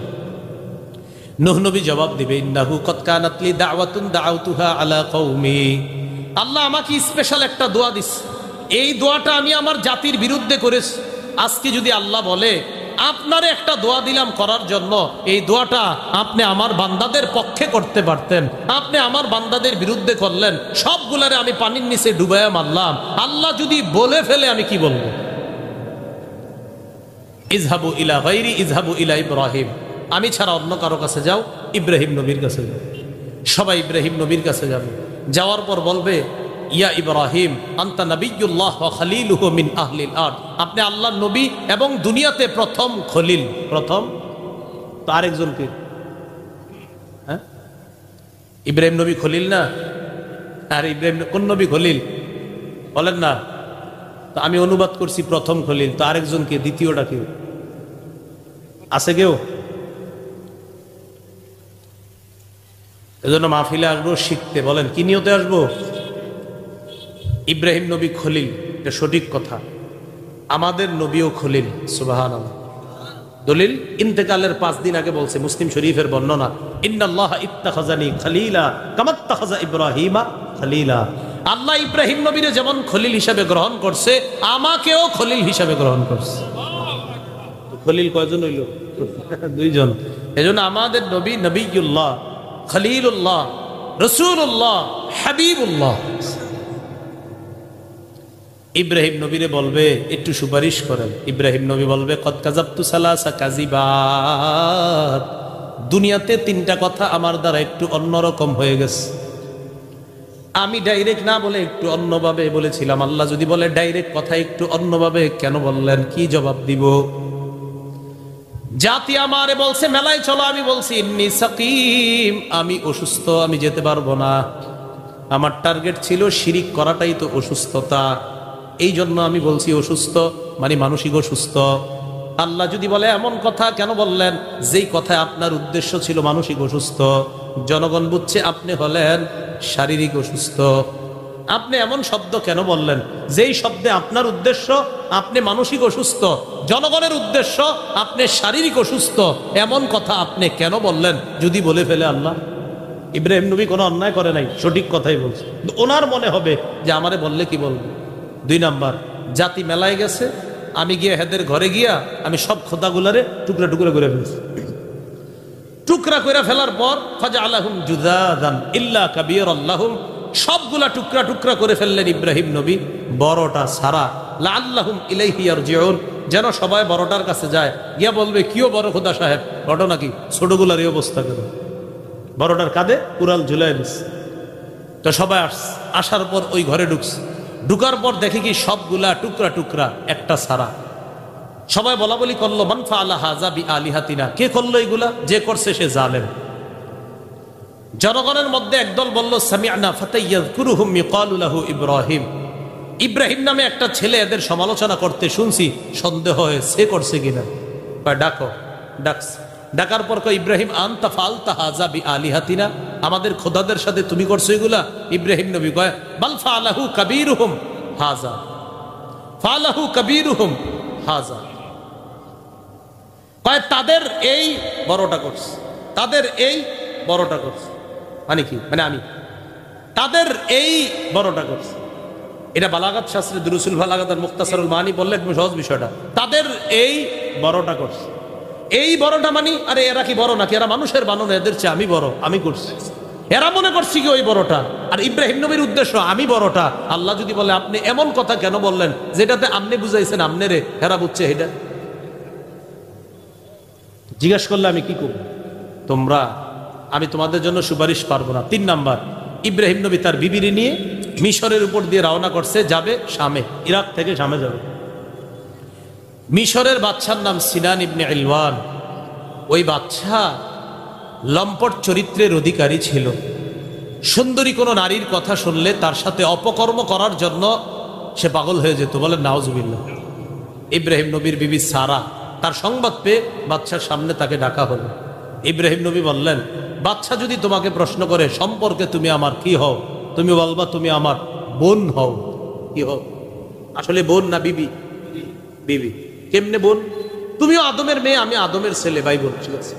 নূহ নবী জবাব দিবে ইন্নাহু কদ কানাত লি দাওয়াতুন দাআউতুহা আলা কওমি, আল্লাহ আমাকে স্পেশাল একটা দোয়া দিচ্ছে, এই দোয়াটা আমি আমার জাতির বিরুদ্ধে করেছি। আজকে যদি আল্লাহ বলে আপনারে একটা দোয়া দিলাম করার জন্য, এই দোয়াটা আপনি আমার বান্দাদের পক্ষে করতে পারতেন, আপনি আমার বান্দাদের বিরুদ্ধে করলেন, সবগুলারে আমি পানির নিচে ডুবাইয়া মারলাম। আল্লাহ যদি বলে ফেলে আমি কি বলবো? ইজহাবু ইলা গায়রি ইজহাবু ইলা ইব্রাহিম, আমি ছাড়া অন্য কারো কাছে যাও, ইব্রাহিম নবীর কাছে যাও। সবাই ইব্রাহিম নবীর কাছে যাবে। যাওয়ার পর বলবে, ইয়া ইব্রাহিম আনতা নবিয়্যুল্লাহ ওয়া খলিলুহু মিন আহলিল আরদ, আপনি আল্লাহর নবী এবং দুনিয়াতে প্রথম খলিল। প্রথম তো আরেকজন কি? হ্যাঁ, ইব্রাহিম নবী খলিল না? আর ইব্রাহিম কোন নবী খলিল বলেন না? তো আমি অনুবাদ করছি প্রথম খলিল, তো আরেকজন কে? দ্বিতীয়টা কেউ আছে কেউ? এজন্য মাহফিলে আসবো শিখতে। বলেন কি নিয়তে আসবো? ইব্রাহিম নবী খলিল, এটা সঠিক কথা। আমাদের নবীও খলিল। সুবহানাল্লাহ। দলিল ইন্তেকালের 5 দিন আগে বলছে, মুসলিম শরীফের বর্ণনা, ইন্নাল্লাহ ইত্তাখাযানি খলিলা কামা ইত্তাখাযা ইব্রাহিমা খলিলা। আল্লাহ ইব্রাহিম নবীরে যেমন খলিল হিসাবে গ্রহণ করছে, আমাকেও খলিল হিসাবে গ্রহণ করছে। খলিল কয়জন হইল? 2 জন। এজন্য আমাদের নবী নবিয়্যুল্লাহ, খলিলুল্লাহ, রাসূলুল্লাহ, হাবিবুল্লাহ। ইব্রাহিম নবীরে বলবে একটু সুপারিশ করেন। ইব্রাহিম নবী বলবে, কদ কাযাবতু সালাসা কাযিবাত, দুনিয়াতে 3টা কথা আমার দ্বারা একটু অন্যরকম হয়ে গেছে। আমি ডাইরেক্ট না বলে একটু অন্যভাবে বলেছিলাম। আল্লাহ যদি বলে ডাইরেক্ট কথা একটু অন্যভাবে কেন বললেন, কি জবাব দিব? জাতি আমারে বলছে মেলায় চলো, আমি বলছি ইন্নী সাকিম, আমি অসুস্থ, আমি যেতে পারবো না। আমার টার্গেট ছিল শিরিক করাটাই তো অসুস্থতা, এই জন্য আমি বলছি অসুস্থ, মানে মানসিক অসুস্থ। আল্লাহ যদি বলে এমন কথা কেন বললেন, যেই কথায় আপনার উদ্দেশ্য ছিল মানসিক অসুস্থ, জনগণ বুঝছে আপনি হলেন শারীরিক অসুস্থ। আপনি এমন শব্দ কেন বললেন, যেই শব্দে আপনার উদ্দেশ্য আপনি মানসিক অসুস্থ, জনগণের উদ্দেশ্য আপনি শারীরিক অসুস্থ, এমন কথা আপনি কেন বললেন? যদি বলে ফেলে আল্লাহ। ইব্রাহিম নবী কোনো অন্যায় করে নাই, সঠিক কথাই বলছে। ওনার মনে হবে যে আমারে বললে কি বলবো। 2 নাম্বার, জাতি মেলায় গেছে, আমি গিয়ে হেদের ঘরে গিয়া আমি সব খোদাগুলারে টুকরা টুকরা করে ফেলছি। টুকরা করে ফেলার পর ফাজআলাহুম জুযাদান ইল্লা কাবীরাল্লাহুম, সবগুলা টুকরা টুকরা করে ফেললেন ইব্রাহিম নবী, বড়টা ছাড়া। লাআল্লাহুম ইলাইহি ইয়ারজিউন, যেন সবাই বড়টার কাছে যায়, গিয়া বলবে কিও বড় খোদা সাহেব, ঘটনা কি? ছোটগুলার এই অবস্থা কেন? বড়টার কাঁধে কুড়াল ঝুলাই দিচ্ছে। তো সবাই আসার পর ওই ঘরে ঢুকছে। ঢুকার পর দেখে কি সবগুলা টুকরা টুকরা, একটা ছাড়া। সবাই বলা বলি করলো, মান ফাআলা হাযা বিআলিহাতিনা, কে করলো এগুলা? যে করছে সে জালেম। জনগণের মধ্যে একদল বলল, সামি'না ফাতাইয়াযকুরুহুম ইকালু লাহু ইব্রাহিম, ইব্রাহিম নামে একটা ছেলে এদের সমালোচনা করতে শুনছি, সন্দেহ হয় সে করছে কিনা। ডাকো। ডাকার পর কয়, ইব্রাহিম আনতা ফাআলতা হাযা বিআলিহাতিনা, আমাদের খোদাদের সাথে তুমি করছো এগুলা? ইব্রাহিম নবী কয়, বাল ফাআলাহু কাবীরুহুম হাযা, ফাআলাহু কাবীরুহুম হাযা, কয় তাদের এই বড়টা করছে, তাদের এই বড়টা করছে। মানে কি? মানে আমি তাদের এই বড়টা করছে। এটা বালাগাত শাস্ত্রে দুরুসুল বালাগাত আর মুখতাসারুল মানি বললে একদম সহজ বিষয়টা। তাদের এই বড়টা করছে। এই বড়টা মানি, আরে এরা কি বড় নাকি? এরা মানুষের বানানো, এদের চেয়ে আমি বড়, আমি করছি। এরা মনে করছি কি ওই বড়টা, আর ইব্রাহিম নবীর উদ্দেশ্য আমি বড়টা। আল্লাহ যদি বলে আপনি এমন কথা কেন বললেন যেটাতে আপনি বুঝাইছেন আপনি রে, এরা বুঝছে এটা। জিজ্ঞেস করলে আমি কি করব? তোমরা, আমি তোমাদের জন্য সুপারিশ পারবো না। 3 নাম্বার, ইব্রাহিম নবী তার বিবিরে নিয়ে মিশরের উপর দিয়ে রওনা করছে, যাবে শামে, ইরাক থেকে শামে যাবে। মিশরের বাদশার নাম সিনান ইবনে ইলওয়ান। ওই বাদশা লম্পট চরিত্রের অধিকারী ছিল। সুন্দরী কোনো নারীর কথা শুনলে তার সাথে অপকর্ম করার জন্য সে পাগল হয়ে যেত। বলেন নাউজুবিল্লাহ। ইব্রাহিম নবীর বিবি সারা তার সংবাদ পেয়ে বাদশার সামনে তাকে ডাকা হলো। ইব্রাহিম নবী বললেন, বাদশা যদি তোমাকে প্রশ্ন করে সম্পর্কে তুমি আমার কি হও, তুমি বলবা তুমি আমার বোন হও। কি হও? আসলে বোন না বিবি? বিবি। কেমনে বোন? তুমিও আদমের মেয়ে, আমি আদমের ছেলে, ভাই বোন। ঠিক আছে।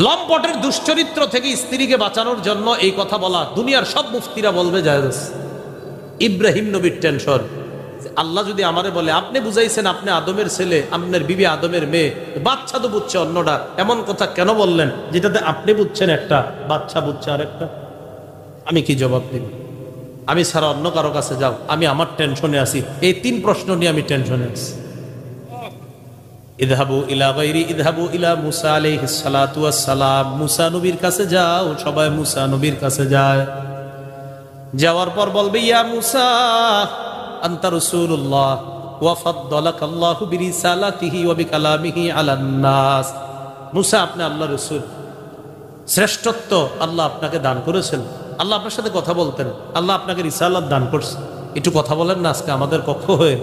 লম্পটের দুশ্চরিত্র থেকে স্ত্রীকে বাঁচানোর জন্য এই কথা বলা দুনিয়ার সব মুফতিরা বলবে জায়েজ। ইব্রাহিম নবীর টেনশন, আল্লাহ যদি আমারে বলে আপনি বুঝাইছেন আপনি আদমের ছেলে, আপনার বিবি আদমের মেয়ে, বাচ্চা তো বুঝছে অন্যটা, এমন কথা কেন বললেন যেটাতে আপনি বুঝছেন একটা, বাচ্চা বুঝছে আরেকটা? আমি কি জবাব দিব? আমি ছাড়া অন্য কারো কাছে যাও, আমি আমার টেনশনে আছি। এই 3 প্রশ্ন নিয়ে আমি টেনশনে আছি। ইযহাবু ইলা গায়রি ইযহাবু ইলা মুসা আলাইহিস সালাতু ওয়াস সালাম, মুসা নবীর কাছে যাও, সবাই মুসা নবীর কাছে যায়। যাওয়ার পর বলবে ইয়া মুসা আনতা রাসূলুল্লাহ ওয়া ফাদ্দালাকা আল্লাহু বিরিসালাতিহি ওয়া বিকালামিহি আলান নাস। মুসা আপনি আল্লাহর রাসূল, শ্রেষ্ঠত্ব আল্লাহ আপনাকে দান করেছেন, আল্লাহ আপনার সাথে কথা বলতেন, আল্লাহ আপনাকে রিসালাত দান করছে, একটু কথা বলেন না আজকে আমাদের পক্ষ হয়ে।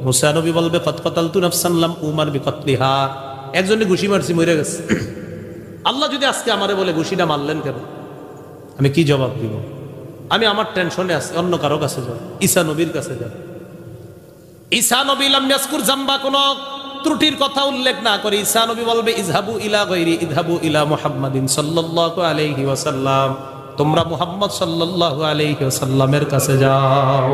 মুসা নবী বলবে কদ কাতালতু নাফসান লাম উমার বিকতলিহা, একজনে ঘুষি মারছি মরে গেছে, আল্লাহ যদি আজকে আমারে বলে ঘুষিটা মারলেন কেন, আমি কি জবাব দিব? আমি আমার টেনশনে আছি, অন্য কারো কাছে যাব, ঈসা নবীর কাছে যাব। ঈসা নবী লাম ইয়াজকুর জামবা, কোন ত্রুটির কথা উল্লেখ না করে ঈসা নবী বলবে ইযহাবু ইলা গায়রি ইযহাবু ইলা মুহাম্মাদিন সাল্লাল্লাহু আলাইহি ওয়াসাল্লাম, তোমরা মুহাম্মদ সাল্লাল্লাহু আলাইহি ওয়াসাল্লামের কাছে যাও।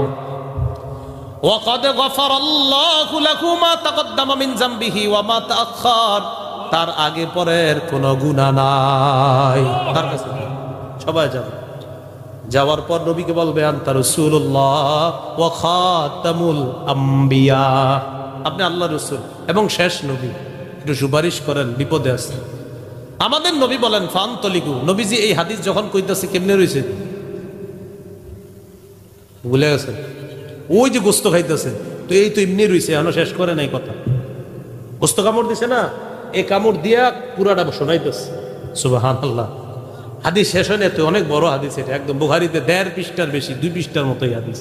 ওয়াকাদ গফারাল্লাহু লাহু মা তাকদ্দামা মিন যামবিহি ওয়া মা তাআখার, তার আগে পরের কোনো গুনাহ নাই, তার কাছে সবাই যাবে। যাওয়ার পর নবীকে বলবে আনতা রাসূলুল্লাহ ওয়া খাতামুল আম্বিয়া, আপনি আল্লাহর রাসূল এবং শেষ নবী, একটু সুপারিশ করেন, বিপদে আছে। আমাদের নবী বলেন ফান্তলিকু, নবীজি এই হাদিস যখন কইতাছে কেমনে রইছে ভুলে গেছে, ওই যে গোস্ত খাইতেছে তো এই তো এমনি রইছে, এখনো শেষ করে নাই কথা। গোস্ত কামড় দিছে না, এই কামড় দিয়া পুরাটা শোনাইতেছে, সুবহানাল্লাহ। হাদিস শেষ হয় না, তো অনেক বড় হাদিস এটা, একদম বুখারীতে 1.5 পৃষ্ঠার বেশি, 2 পৃষ্ঠার মতোই হাদিস।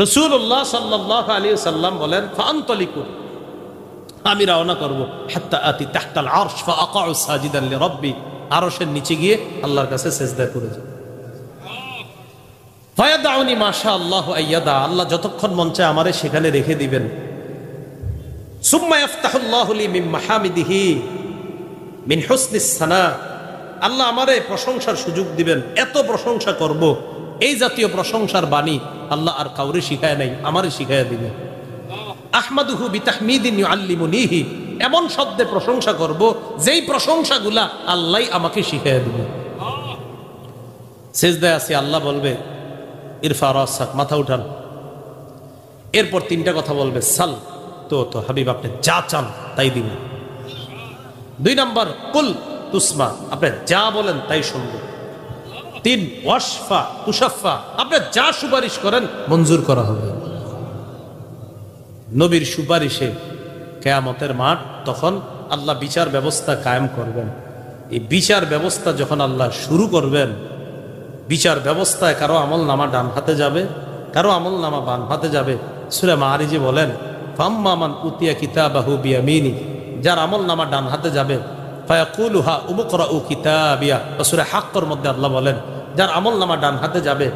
রাসূলুল্লাহ সাল্লাল্লাহু আলাইহি সাল্লাম বলেন ফান্তলিকু, আমি রওনা করব, হাত্তা আতি তাহতাল আরশ ফাআকাউ সাজিদান লিরাব্বি, আরশের নিচে গিয়ে আল্লাহর কাছে সিজদা করে যাব। ফায়াদাউনি মাশাআল্লাহু আইয়াদা, আল্লাহ যতক্ষণ মন চায় আমারে সেখানে রেখে দিবেন। সুম্মা ইফতাহুল্লাহু লি মিন মাহামিদিহি মিন হুসনিস সানা, আল্লাহ আমারে প্রশংসার সুযোগ দিবেন, এত প্রশংসা করব, এই জাতীয় প্রশংসার বাণী আল্লাহ আর কাউরে শিখায় নাই, আমারে শিখায় দিবেন। আহমাদুহু বিতাহমিদিন ইউআল্লিমুনিহি, এমন শব্দে প্রশংসা করব যেই প্রশংসাগুলা আল্লাহ আমাকে শিখায় দিবেন। সিজদায় আছি, আল্লাহ বলবে ইরফা রাসাক, মাথা উঠান। এরপর 3টা কথা বলবে, সাল তো হাবিব আপনি যা চান তাই দিবেন। 2 নম্বর কুল তুসমা, আপনি যা বলেন তাই শুনবো। 3 ওয়াশফা তুশাফা, আপনি যা সুপারিশ করেন মঞ্জুর করা হবে। নবীর সুপারিশে কিয়ামতের মাঠ, তখন আল্লাহ বিচার ব্যবস্থা কায়েম করবেন। এই বিচার ব্যবস্থা যখন আল্লাহ শুরু করবেন, বিচার ব্যবস্থায় কারো আমল নামা ডান হাতে যাবে, কারো আমল নামা বাম হাতে যাবে। সূরা মাআরিজে বলেন ফাম্মা মান উতিয়া কিতাবাহু বিয়ামিনি, যার আমল নামা ডান হাতে যাবে, ফায়াকুলু হা উমকরাউ কিতাবিয়া, সূরা হাক্কর মধ্যে আল্লাহ বলেন যার আমল নামা ডান হাতে যাবে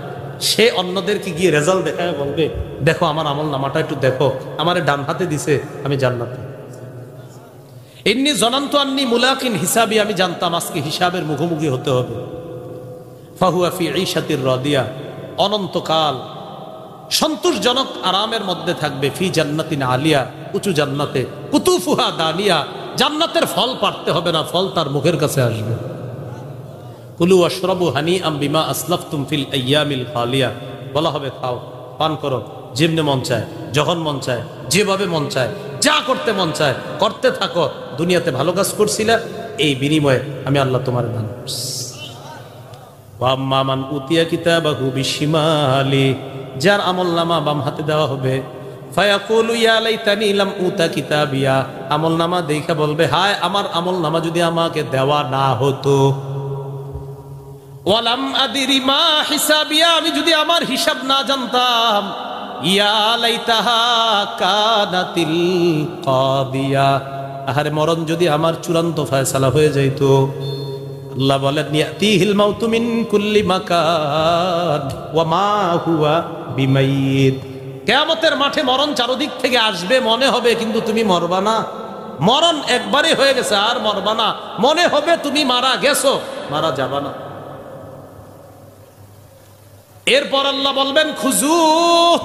সে অন্যদেরকে গিয়ে রেজাল্ট দেখায় বলবে দেখো আমার আমল নামাটা একটু দেখো, আমারে ডান হাতে দিছে, আমি জান্নাতে। ইন্নী জানান্তু আন্নী মুলাকিন হিসাবি, আমি জানতাম আজকে হিসাবের মুখোমুখি হতে হবে। ফাহুয়া ফি ঈশাতির রাদিয়া, অনন্তকাল সন্তোষজনক আরামের মধ্যে থাকবে। ফি জান্নাতিন আলিয়া, উঁচু জান্নাতে। কুতুফুহা দানিয়া, জান্নাতের ফল পাড়তে হবে না, ফল তার মুখের কাছে আসবে। কুলু ওয়াশরাবু হানিআম বিমা আসলাফতুম ফিল আইয়ামিল খালিয়া, বলা হবে খাও পান করো, যেমনে মন চায়, যখন মন চায়, যেভাবে মন চায়, যা করতে মন চায় করতে থাকো। দুনিয়াতে ভালো কাজ করছিলা, এই বিনিময়ে আমি আল্লাহ তোমার দান করছি। ওয়া আম্মা মান উতিয়া কিতাবাহু বিশিমালি, যার আমলনামা বাম হাতে দেওয়া হবে, ফায়াকুলু ইয়া লাইতানি লাম উতা কিতাবিয়া, আমলনামা দেখে বলবে হায় আমার আমলনামা যদি আমাকে দেওয়া না হতো। ওয়ালাম আদিরি মা হিসাবিয়া, আমি যদি আমার হিসাব না জানতাম। ইয়া লাইতাহা কানাতিল কাদিয়া, আহারে মরণ যদি আমার চূড়ান্ত ফয়সালা হয়ে যাইতো। আল্লাহ বলেন ইয়াতিহিল মাউতু মিন কুল্লি মাকান ওয়া মা হুয়া বিমাইয়িত, কিয়ামতের মাঠে মরণ চারদিক থেকে আসবে, মনে হবে কিন্তু তুমি মরবা না। মরণ একবারই হয়ে গেছে, আর মরবা না, মনে হবে তুমি মারা গেছো, মারা যাবা না। এরপর আল্লাহ বলবেন খুজু,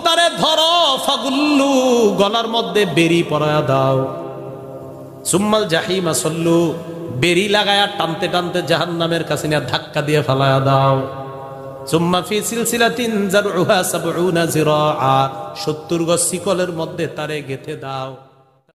তারে ধরো, ফাগুল্লু, গলার মধ্যে বেরি পরায়া দাও, সুম্মাল জাহিমা সল্লু, বেরি লাগায়া টানতে টানতে জাহান্নামের কাছে নিয়ে ধাক্কা দিয়ে ফেলায়া দাও, সুম্মা ফি সিলসিলাতিন যারউহা ৭০ যিরাআ, ৭০ গজ শিকলের মধ্যে তারে গেঁথে দাও।